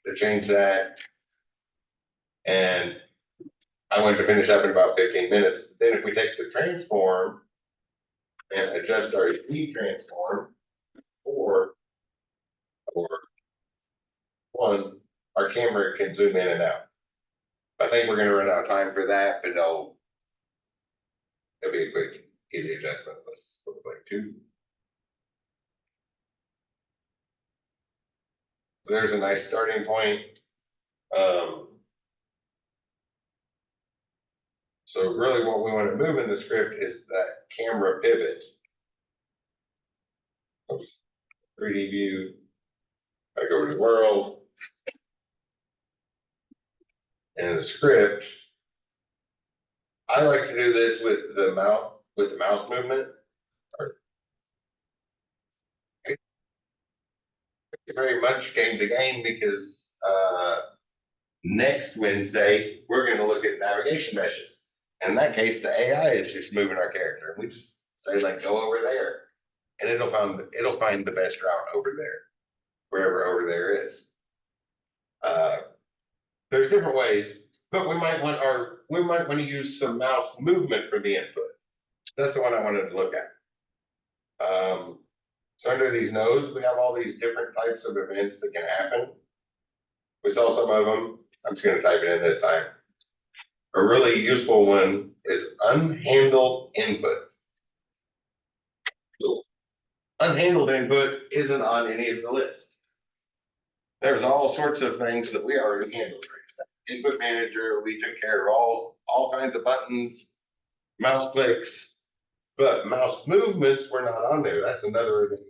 to change that. And I want to finish up in about 15 minutes. Then if we take the transform and adjust our speed transform, or 1, our camera can zoom in and out. I think we're going to run out of time for that, but it'll be a quick, easy adjustment. Let's look like 2. So there's a nice starting point. So really what we want to move in the script is that camera pivot. 3D view, back over to the world. And in the script, I like to do this with the mouse movement. It very much game to game because next Wednesday we're going to look at navigation meshes. In that case, the AI is just moving our character, and we just say like go over there, and it'll find the best route over there, wherever over there is. There's different ways, but we might want to use some mouse movement for the input. That's the one I wanted to look at. So under these nodes, we have all these different types of events that can happen. We saw some of them. I'm just going to type it in this time. A really useful one is unhandled input. So unhandled input isn't on any of the lists. There's all sorts of things that we already handled. Input manager, we took care of all kinds of buttons, mouse clicks, but mouse movements were not on there. That's another event.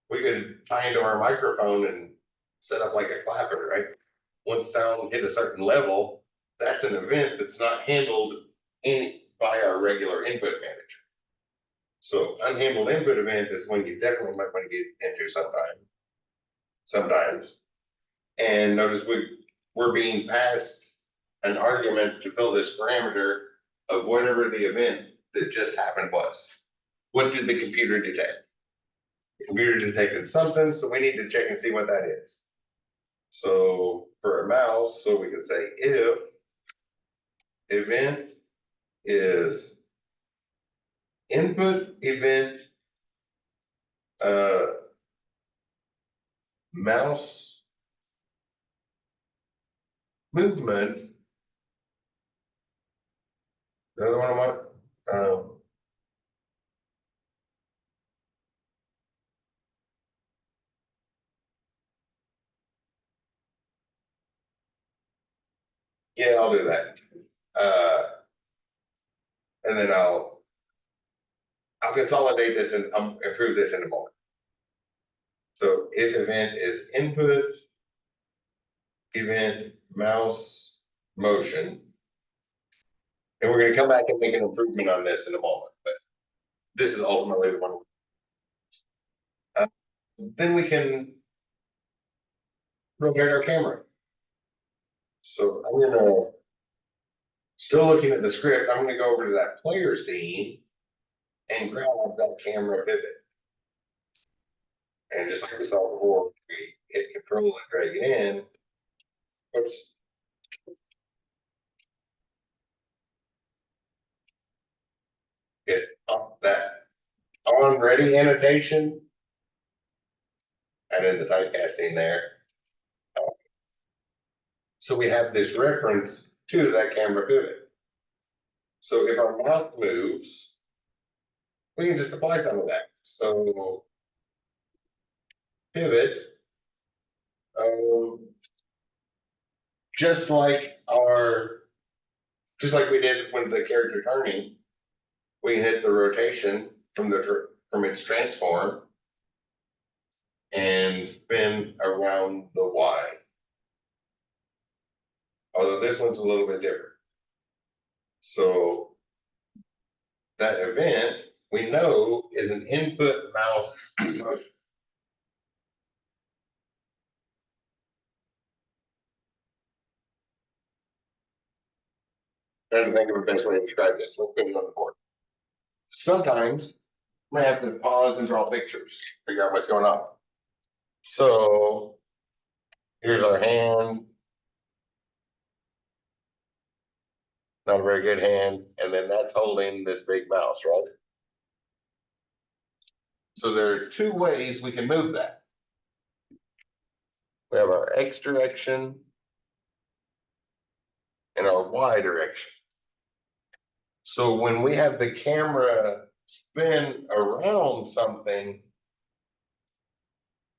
We could tie into our microphone and set up like a clapper, right? Once sound hit a certain level, that's an event that's not handled by our regular input manager. So unhandled input event is when you definitely might want to get into sometimes. And notice we're being passed an argument to fill this parameter of whatever the event that just happened was. What did the computer detect? The computer detected something, so we need to check and see what that is. So for a mouse, so we can say if event is input event, mouse movement. The other one I want, yeah, I'll do that. And then I'll consolidate this and improve this in a moment. So if event is input, event mouse motion. And we're gonna come back and make an improvement on this in a moment, but this is ultimately the one. Then we can rotate our camera. So I'm gonna, still looking at the script, I'm gonna go over to that player scene and grab that camera pivot. And just like we saw before, we hit control and drag it in. Oops. Get up that on ready annotation. And then the typecasting there. So we have this reference to that camera pivot. So if our mouth moves, we can just apply some of that. So pivot, just like we did with the character turning, we hit the rotation from its transform and spin around the Y. Although this one's a little bit different. So that event we know is an input mouse motion. Trying to think of the best way to describe this. Let's put it on the board. Sometimes I have to pause and draw pictures, figure out what's going on. So here's our hand. Not a very good hand, and then that's holding this big mouse, right? So there are two ways we can move that. We have our X direction and our Y direction. So when we have the camera spin around something,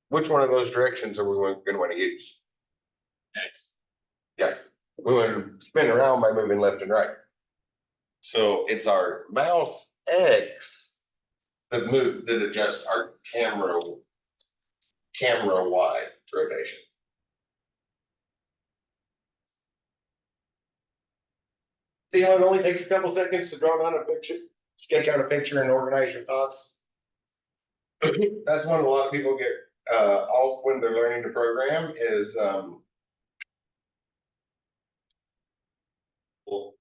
which one of those directions are we going to want to use? X. Yeah, we want to spin around by moving left and right. So it's our mouse X that adjusts our camera Y rotation. See how it only takes a couple seconds to draw down a picture, sketch out a picture, and organize your thoughts. That's when a lot of people get off when they're learning to program is well,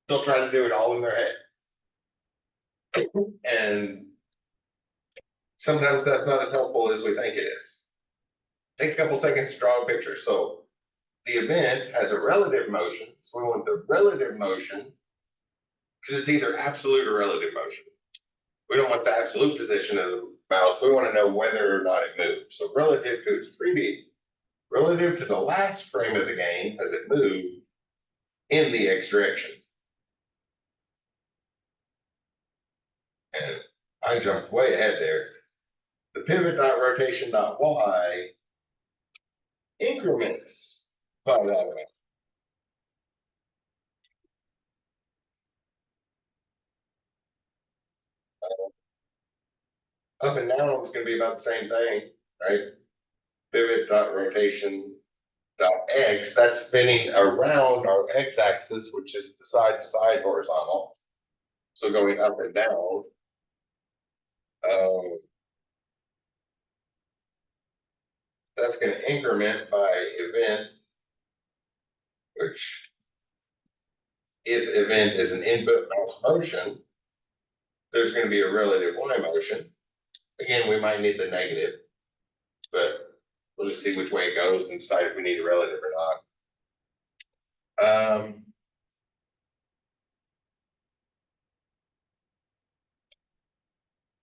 they'll try to do it all in their head. And sometimes that's not as helpful as we think it is. Take a couple seconds to draw a picture. So the event has a relative motion. So we want the relative motion because it's either absolute or relative motion. We don't want the absolute position of the mouse. We want to know whether or not it moves. So relative to its previous, relative to the last frame of the game as it moved in the X direction. And I jumped way ahead there. The pivot dot rotation dot Y increments by that amount. Up and down is going to be about the same thing, right? Pivot dot rotation dot X, that's spinning around our X axis, which is the side to side horizontal. So going up and down. That's going to increment by event, which if event is an input mouse motion, there's going to be a relative Y motion. Again, we might need the negative, but we'll just see which way it goes and decide if we need a relative or not.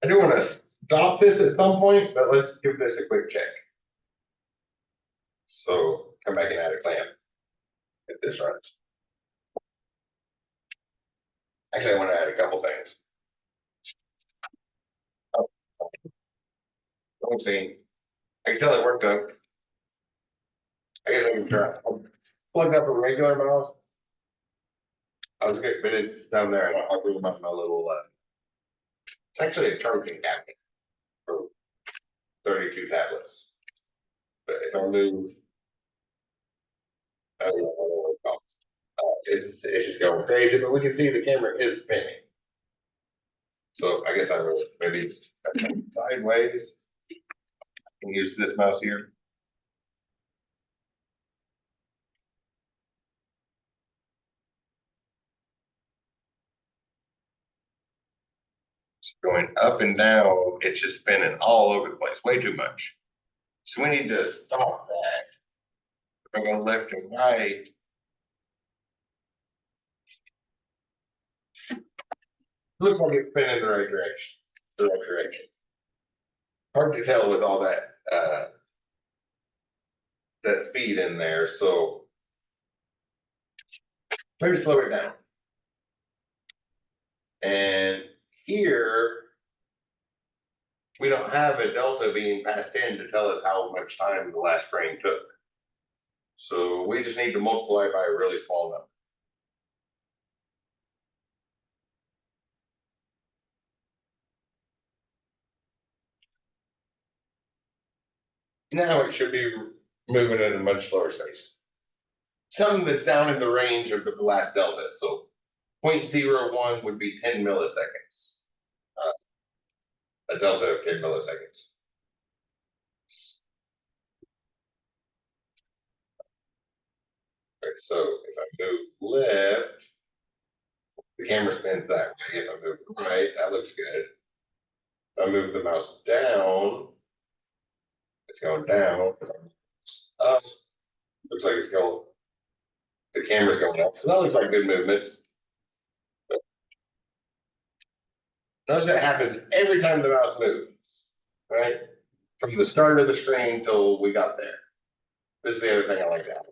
I do want to stop this at some point, but let's give this a quick check. So come back and add a clamp if this runs. Actually, I want to add a couple things. Oh, don't see. I can tell it worked though. I guess I can try. I'll plug up a regular mouse. I was good, but it's down there, and I'll bring up my little. It's actually a charging cabinet for 32 tablets. But if I move, I don't know what it's called. It's just going crazy, but we can see the camera is spinning. So I guess I will maybe sideways. I can use this mouse here. Going up and down, it's just spinning all over the place, way too much. So we need to stop that. If I go left and right, looks like it's spinning in the right direction. The right direction. Hard to tell with all that speed in there, so maybe slow it down. And here, we don't have a delta being passed in to tell us how much time the last frame took. So we just need to multiply by a really small number. Now it should be moving at a much slower pace. Something that's down in the range of the last delta. So 0.01 would be 10 milliseconds. A delta of 10 milliseconds. Okay, so if I move left, the camera spins that way. If I move right, that looks good. If I move the mouse down, it's going down. Up, looks like it's going, the camera's going up. So that looks like good movements. Notice that happens every time the mouse moves, right? From the start of the screen till we got there. This is the other thing I like to have.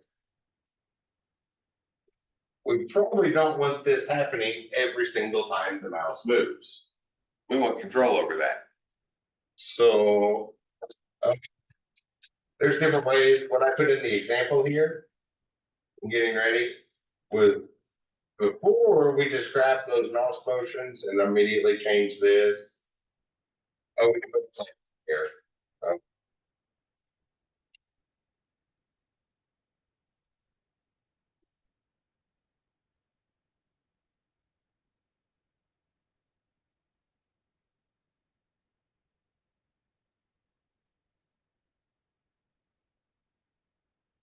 We probably don't want this happening every single time the mouse moves. We want control over that. So there's different ways. What I put in the example here, getting ready, was before we just grab those mouse motions and immediately change this. Oh, we can put the here.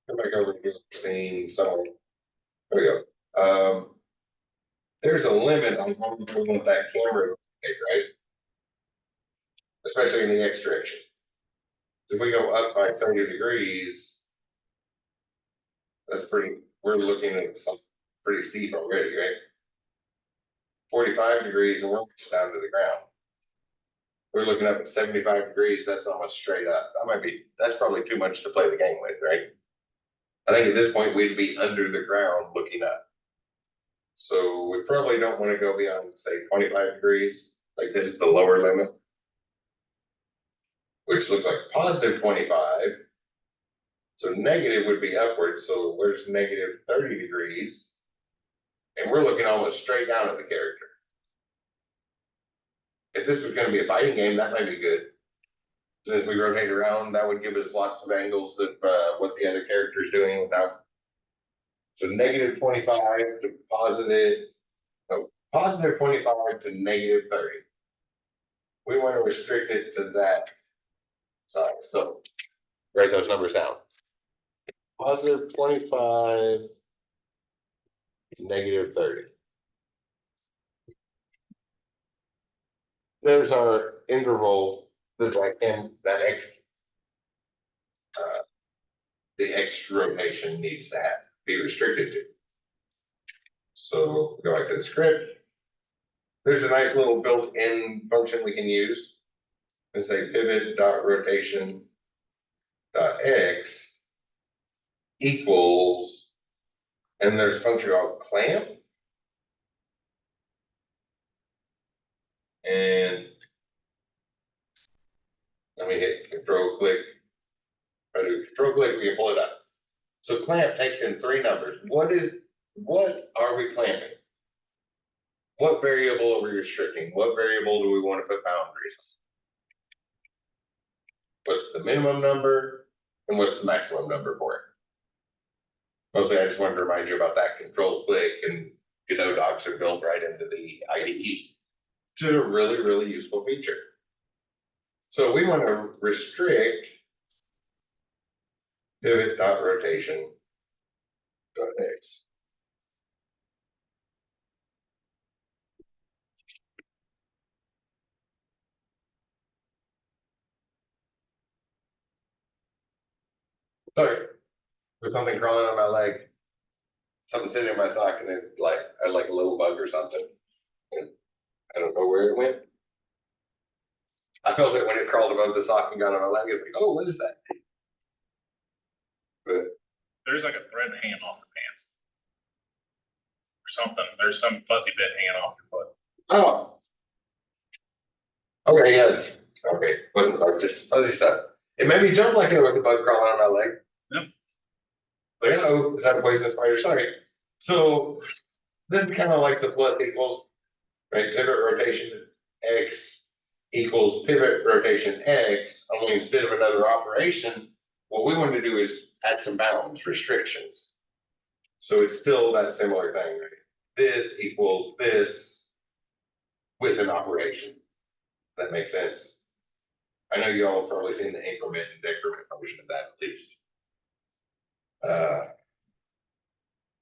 Come back over here, seeing some. There we go. There's a limit on how much we want that camera to take, right? Especially in the X direction. If we go up by 30 degrees, that's pretty, we're looking at something pretty steep already, right? 45 degrees and we're almost down to the ground. We're looking up at 75 degrees, that's almost straight up. That might be, that's probably too much to play the game with, right? I think at this point we'd be under the ground looking up. So we probably don't want to go beyond, say, 25 degrees. Like this is the lower limit, which looks like positive 25. So negative would be upward. So where's negative 30 degrees? And we're looking almost straight down at the character. If this was going to be a fighting game, that might be good. Since we rotate around, that would give us lots of angles of what the other character is doing without. So negative 25 to positive, no, positive 25 to negative 30. We want to restrict it to that size. So write those numbers down. Positive 25 to negative 30. There's our interval that X, the X rotation needs to have, be restricted to. So go back to the script. There's a nice little built-in function we can use. and say pivot dot rotation dot X equals, and there's a function called clamp. And let me hit control click. If I do control click, we can pull it up. So clamp takes in three numbers. What are we clamping? What variable are we restricting? What variable do we want to put boundaries on? What's the minimum number and what's the maximum number for it? Mostly I just wanted to remind you about that control click, and Godot docs are built right into the IDE, which is a really, really useful feature. So we want to restrict pivot dot rotation dot X. Sorry, with something crawling on my leg, something sitting in my sock, and it I like a little bug or something. And I don't know where it went. I felt it when it crawled above the sock and got on my leg. It's like, oh, what is that? But There's like a thread hanging off the pants. Or something, there's some fuzzy bit hanging off your foot. oh, okay, yeah, okay, wasn't a bug, just fuzzy stuff. It made me jump like it was a bug crawling on my leg. Yep. Like, oh, is that a poisonous spider? Sorry. So this is kind of like the plus equals, right? Pivot rotation X equals pivot rotation X, only instead of another operation, what we want to do is add some bounds, restrictions. So it's still that similar thing, right? This equals this with an operation. That makes sense. I know you all have probably seen the increment and decrement function of that at least.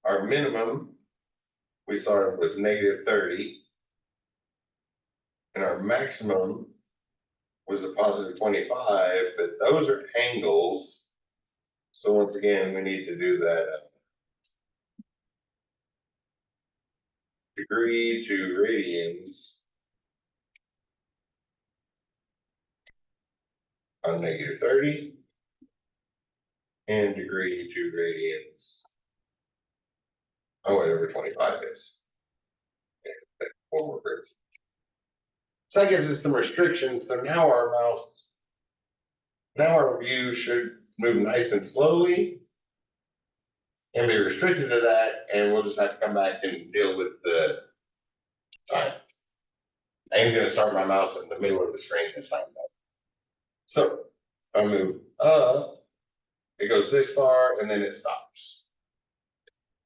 Our minimum we saw was -30, and our maximum was a +25, but those are angles. So once again, we need to do that degree to radians on -30 and degree to radians on whatever 25 is. And one more grid. So that gives us some restrictions. So now our view should move nice and slowly and be restricted to that, and we'll just have to come back and deal with the time. I'm gonna start my mouse in the middle of the screen this time though. So if I move up, it goes this far and then it stops.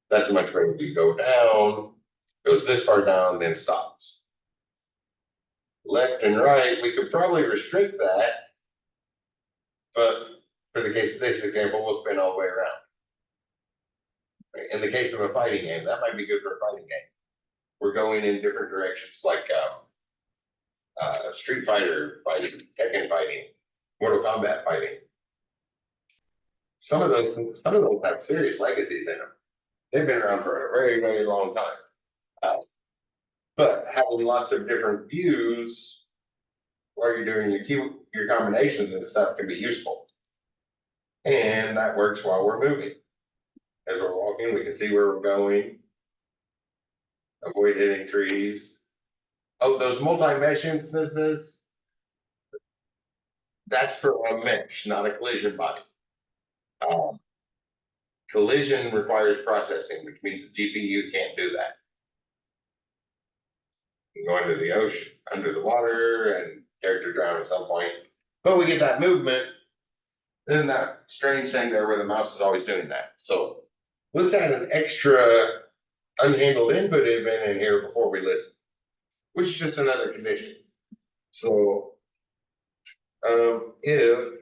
That's a much better view. Go down, goes this far down, then stops. Left and right, we could probably restrict that, but for the case of this example, we'll spin all the way around. In the case of a fighting game, that might be good for a fighting game. We're going in different directions, like Street Fighter fighting, Tekken fighting, Mortal Kombat fighting. Some of those have serious legacies in them. They've been around for a very, very long time. But having lots of different views while you're doing your combinations and stuff can be useful. And that works while we're moving. As we're walking, we can see where we're going. Avoid hitting trees. Oh, those multi-mesh instances, that's for a mesh, not a collision body. Collision requires processing, which means the GPU can't do that. You can go under the ocean, under the water, and character drown at some point. But we get that movement, then that strange thing there where the mouse is always doing that. So let's add an extra unhandled input event in here before we listen, which is just another condition. So if,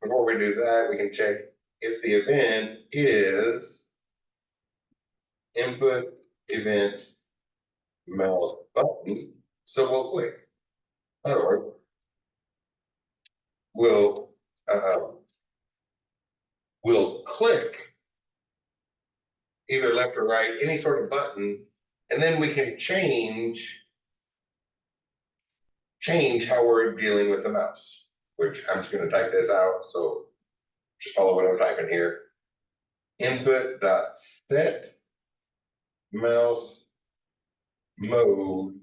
before we do that, we can check if the event is input event mouse button. So we'll click. That'll work. We'll click either left or right, any sort of button, and then we can change change how we're dealing with the mouse, which I'm just gonna type this out, so just follow what I'm typing here. Input dot set mouse mode.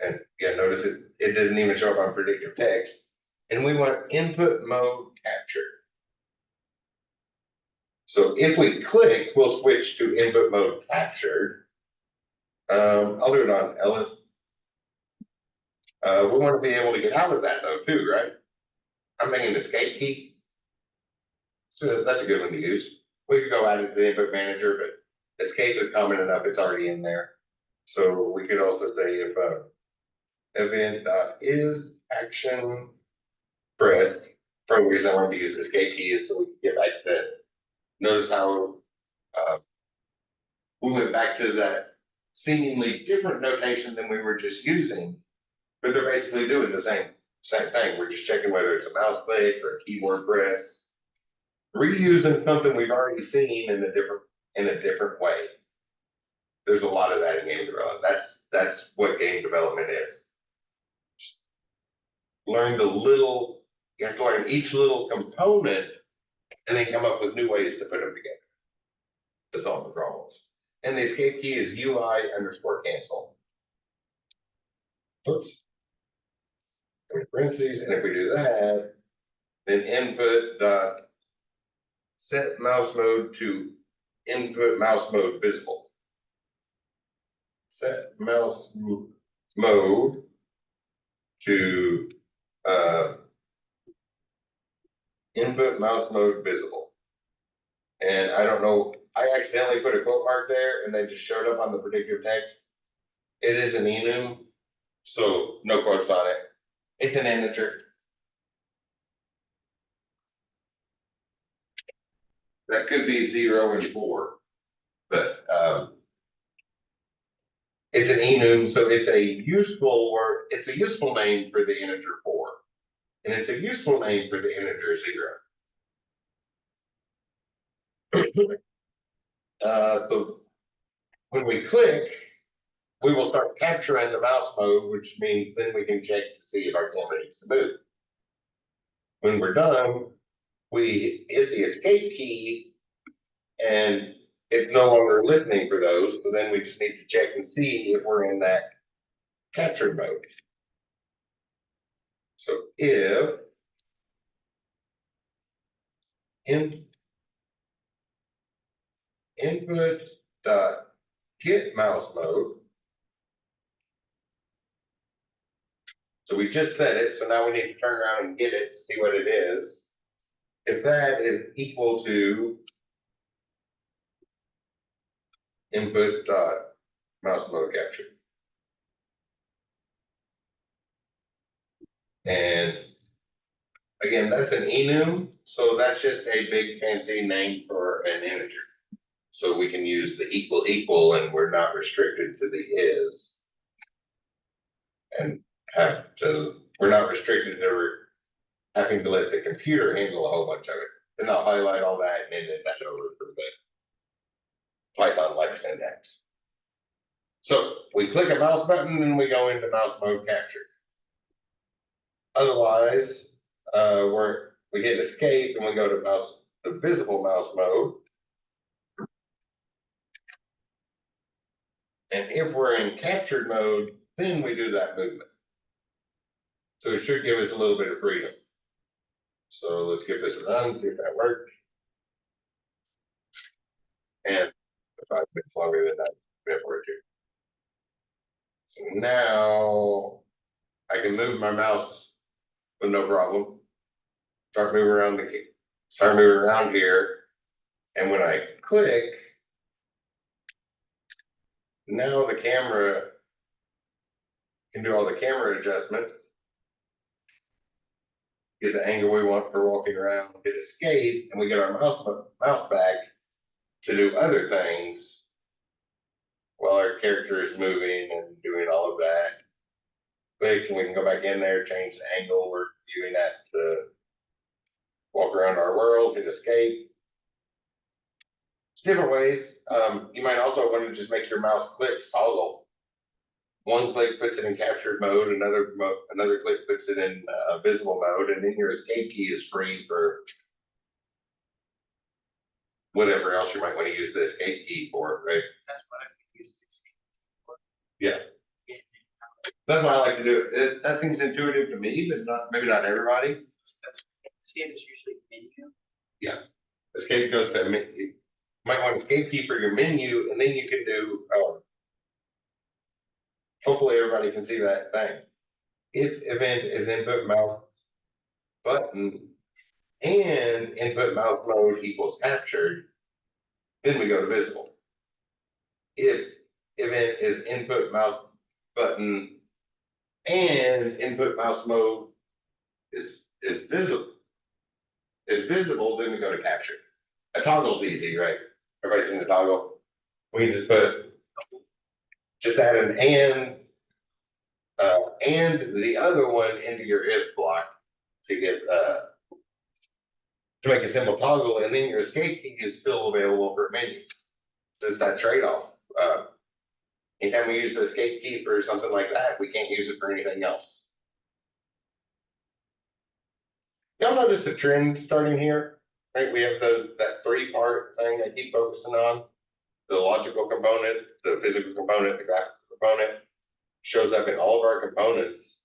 And yeah, notice it didn't even show up on predictive text. And we want input mode capture. So if we click, we'll switch to input mode captured. I'll do it on Ellen. We want to be able to get out of that though too, right? I'm making an escape key. So that's a good one to use. We could go add it to the input manager, but escape is common enough, it's already in there. So we could also say if event is action pressed. For the reason I wanted to use escape key is so we can get back to, notice how we went back to that seemingly different notation than we were just using, but they're basically doing the same thing. We're just checking whether it's a mouse click or a keyboard press, reusing something we've already seen in a different way. There's a lot of that in game development. That's what game development is. Learn you have to learn each little component and then come up with new ways to put them together to solve the problems. And the escape key is UI_cancel. Oops. Parentheses, and if we do that, then input dot set mouse mode to input mouse mode visible. Set mouse mode to input mouse mode visible. And I don't know, I accidentally put a quote mark there and they just showed up on the predictive text. It is an enum, so no quotes on it. It's an integer. That could be 0 and 4, but it's an enum, so it's a useful word. It's a useful name for the integer 4, and it's a useful name for the integer 0. So when we click, we will start capturing the mouse mode, which means then we can check to see if our camera needs to move. When we're done, we hit the escape key and it's no longer listening for those, so then we just need to check and see if we're in that captured mode. So if input dot get mouse mode. So we just set it, so now we need to turn around and get it to see what it is. If that is equal to input dot mouse mode capture. And again, that's an enum, so that's just a big fancy name for an integer. So we can use the equal and we're not restricted to the is. And we're not restricted to having to let the computer handle a whole bunch of it. Then I'll highlight all that and then that over for the Python-like syntax. So we click a mouse button and we go into mouse mode capture. Otherwise, we hit escape and we go to the visible mouse mode. And if we're in captured mode, then we do that movement. So it should give us a little bit of freedom. So let's give this a run, see if that works. And 5 minutes longer than that before it. So now I can move my mouse with no problem. Start moving around here. And when I click, now the camera can do all the camera adjustments. Get the angle we want for walking around, hit escape, and we get our mouse back to do other things while our character is moving and doing all of that. Click, and we can go back in there, change the angle we're viewing at to walk around our world, hit escape. It's different ways. You might also want to just make your mouse clicks toggle. one click puts it in captured mode, another click puts it in visible mode, and then your escape key is free for whatever else you might want to use the escape key for, right? That's what I used to see. Yeah. That's why I like to do it. That seems intuitive to me, but maybe not everybody. See, it is usually menu. Escape goes to you might want escape key for your menu, and then you can do. Hopefully, everybody can see that thing. If event is input mouse button and input mouse mode equals captured, then we go to visible. If event is input mouse button and input mouse mode is visible, then we go to capture. A toggle's easy, right? Everybody's seen the toggle. We can just add an and the other one into your if block to get to make a simple toggle, and then your escape key is still available for a menu. It's that trade-off. Anytime we use the escape key for something like that, we can't use it for anything else. Y'all notice the trend starting here, right? We have that three-part thing I keep focusing on. The logical component, the physical component, the graphical component shows up in all of our components.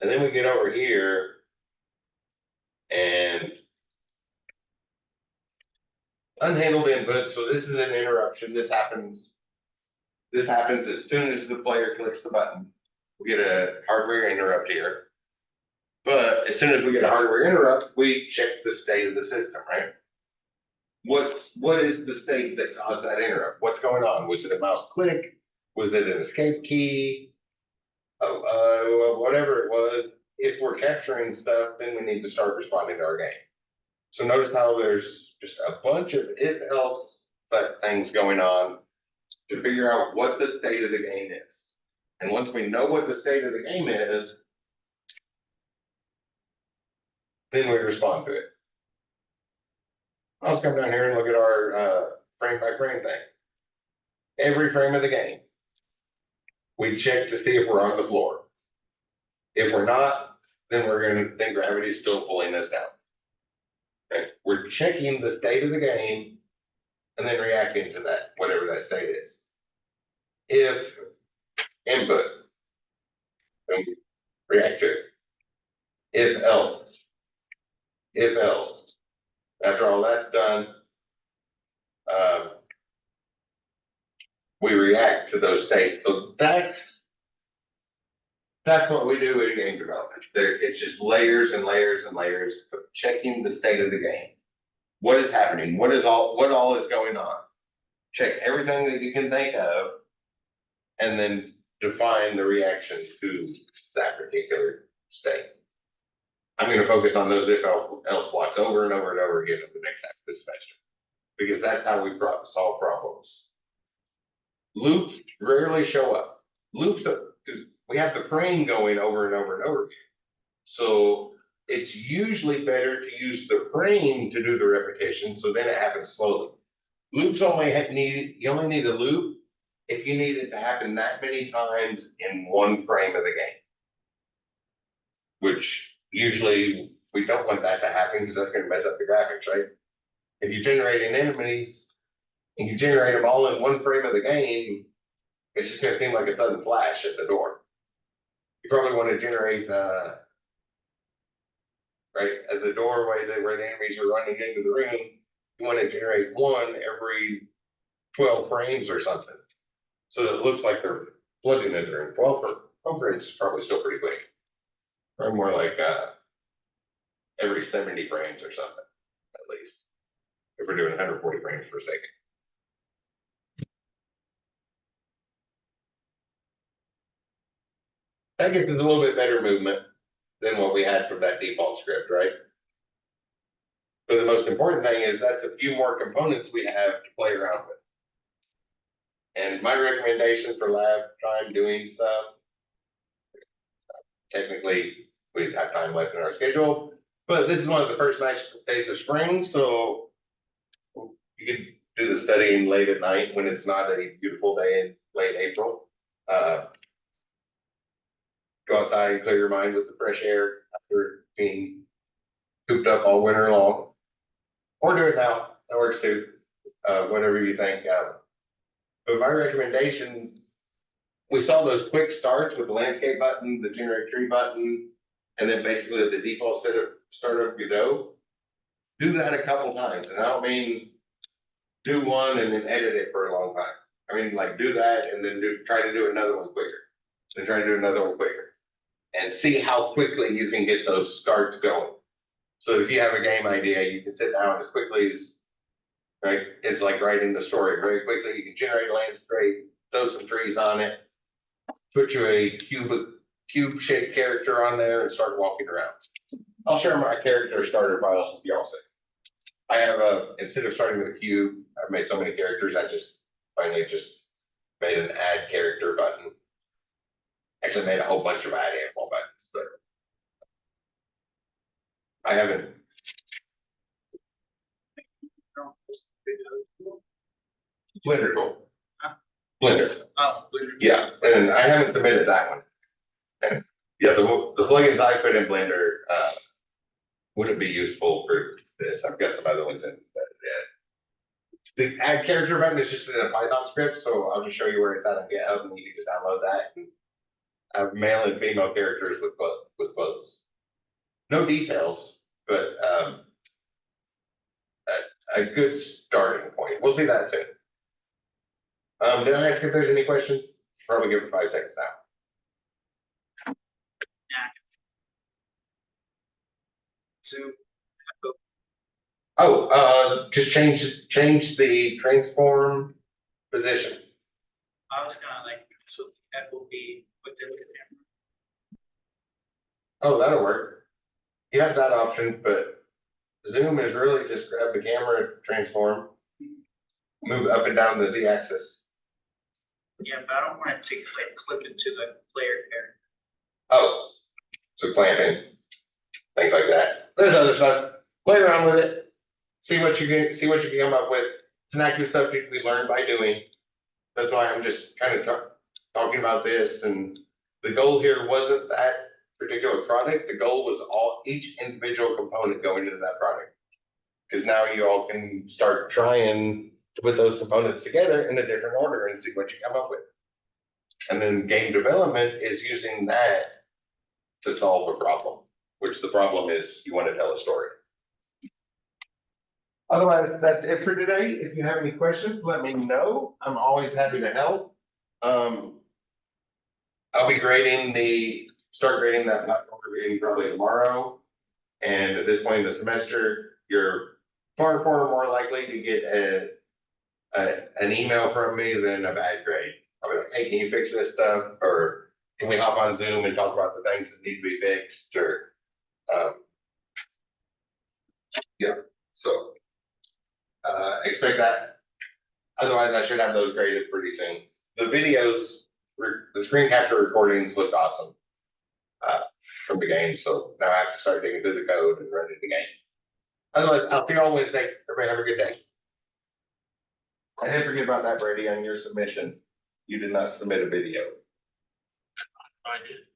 And then we get over here and unhandled input. So this is an interruption. This happens as soon as the player clicks the button. We get a hardware interrupt here. But as soon as we get a hardware interrupt, we check the state of the system, right? What is the state that caused that interrupt? What's going on? Was it a mouse click? Was it an escape key? Whatever it was. If we're capturing stuff, then we need to start responding to our game. So notice how there's just a bunch of if else but things going on to figure out what the state of the game is. And once we know what the state of the game is, then we respond to it. Let's come down here and look at our frame by frame thing. Every frame of the game, we check to see if we're on the floor. If we're not, then then gravity's still pulling us down. Okay? We're checking the state of the game and then reacting to that, whatever that state is. If input, then react to it. If else. After all that's done, we react to those states. So that's what we do in game development. It's just layers and layers and layers of checking the state of the game. What is happening? What all is going on? Check everything that you can think of, and then define the reactions to that particular state. I'm going to focus on those if else blocks over and over and over again in the next half of this semester, because that's how we solve problems. Loops rarely show up. Loops, we have the frame going over and over and over again. So it's usually better to use the frame to do the repetition, so then it happens slowly. Loops you only need a loop if you need it to happen that many times in one frame of the game. Which usually we don't want that to happen because that's going to mess up the graphics, right? If you're generating enemies and you generate them all in one frame of the game, it's just going to seem like a sudden flash at the door. You probably want to generate, right at the doorway where the enemies are running into the room, you want to generate one every 12 frames or something. So it looks like they're plugging into the room. 12 frames is probably still pretty quick. Or more like every 70 frames or something, at least. If we're doing 140 frames per second. That gets us a little bit better movement than what we had from that default script, right? But the most important thing is that's a few more components we have to play around with. And my recommendation for lab time doing stuff, technically we have time left in our schedule, but this is one of the first nice days of spring, so you can do the studying late at night when it's not a beautiful day in late April. go outside and clear your mind with the fresh air after being cooped up all winter long. Or do it now, that works too, whatever you think. But my recommendation, we saw those quick starts with the landscape button, the generate tree button, and then basically the default start of Godot. Do that a couple times, and I don't mean do one and then edit it for a long time. I mean, like, do that and then try to do another one quicker, then try to do another one quicker, and see how quickly you can get those starts going. So if you have a game idea, you can sit down as quickly as, right? It's like writing the story very quickly. You can generate a landscape, throw some trees on it, put you a cube shaped character on there and start walking around. I'll share my character starter files with y'all soon. I have instead of starting with a cube, I've made so many characters, I just finally just made an add character button. Actually made a whole bunch of add animal buttons, but I haven't. Blender tool. Blender. Oh, Yeah, and I haven't submitted that one. And yeah, the plugins I put in Blender wouldn't be useful for this. I've got some other ones in. The add character button is just in a Python script, so I'll just show you where it's at on GitHub, and you can just download that and have male and female characters with clothes. No details, but a good starting point. We'll see that soon. Did I ask if there's any questions? Probably give it 5 seconds now. Zoom. Oh, just change the transform position. I was gonna like, so that will be within the camera. Oh, that'll work. You have that option, but Zoom is really just grab the camera transform, move up and down the Z axis. Yeah, but I don't want it to clip into the player character. Oh, so clamping, things like that. There's other stuff. Play around with it. See what you can come up with. It's an active subject we learn by doing. That's why I'm just kind of talking about this. And the goal here wasn't that particular product. The goal was each individual component going into that product. Because now you all can start trying to put those components together in a different order and see what you come up with. And then game development is using that to solve a problem, which the problem is you want to tell a story. Otherwise, that's it for today. If you have any questions, let me know. I'm always happy to help. I'll be start grading that platform review probably tomorrow. And at this point in the semester, you're far more likely to get an email from me than a bad grade. I'll be like, hey, can you fix this stuff? Or can we hop on Zoom and talk about the things that need to be fixed? Or yeah, so expect that. Otherwise, I should have those graded pretty soon. The videos, the screen capture recordings looked awesome from the game. So now I have to start digging through the code and running the game. Otherwise, I'll see you on Wednesday. Everybody have a good day. I didn't forget about that, Brady, on your submission. You did not submit a video. I did.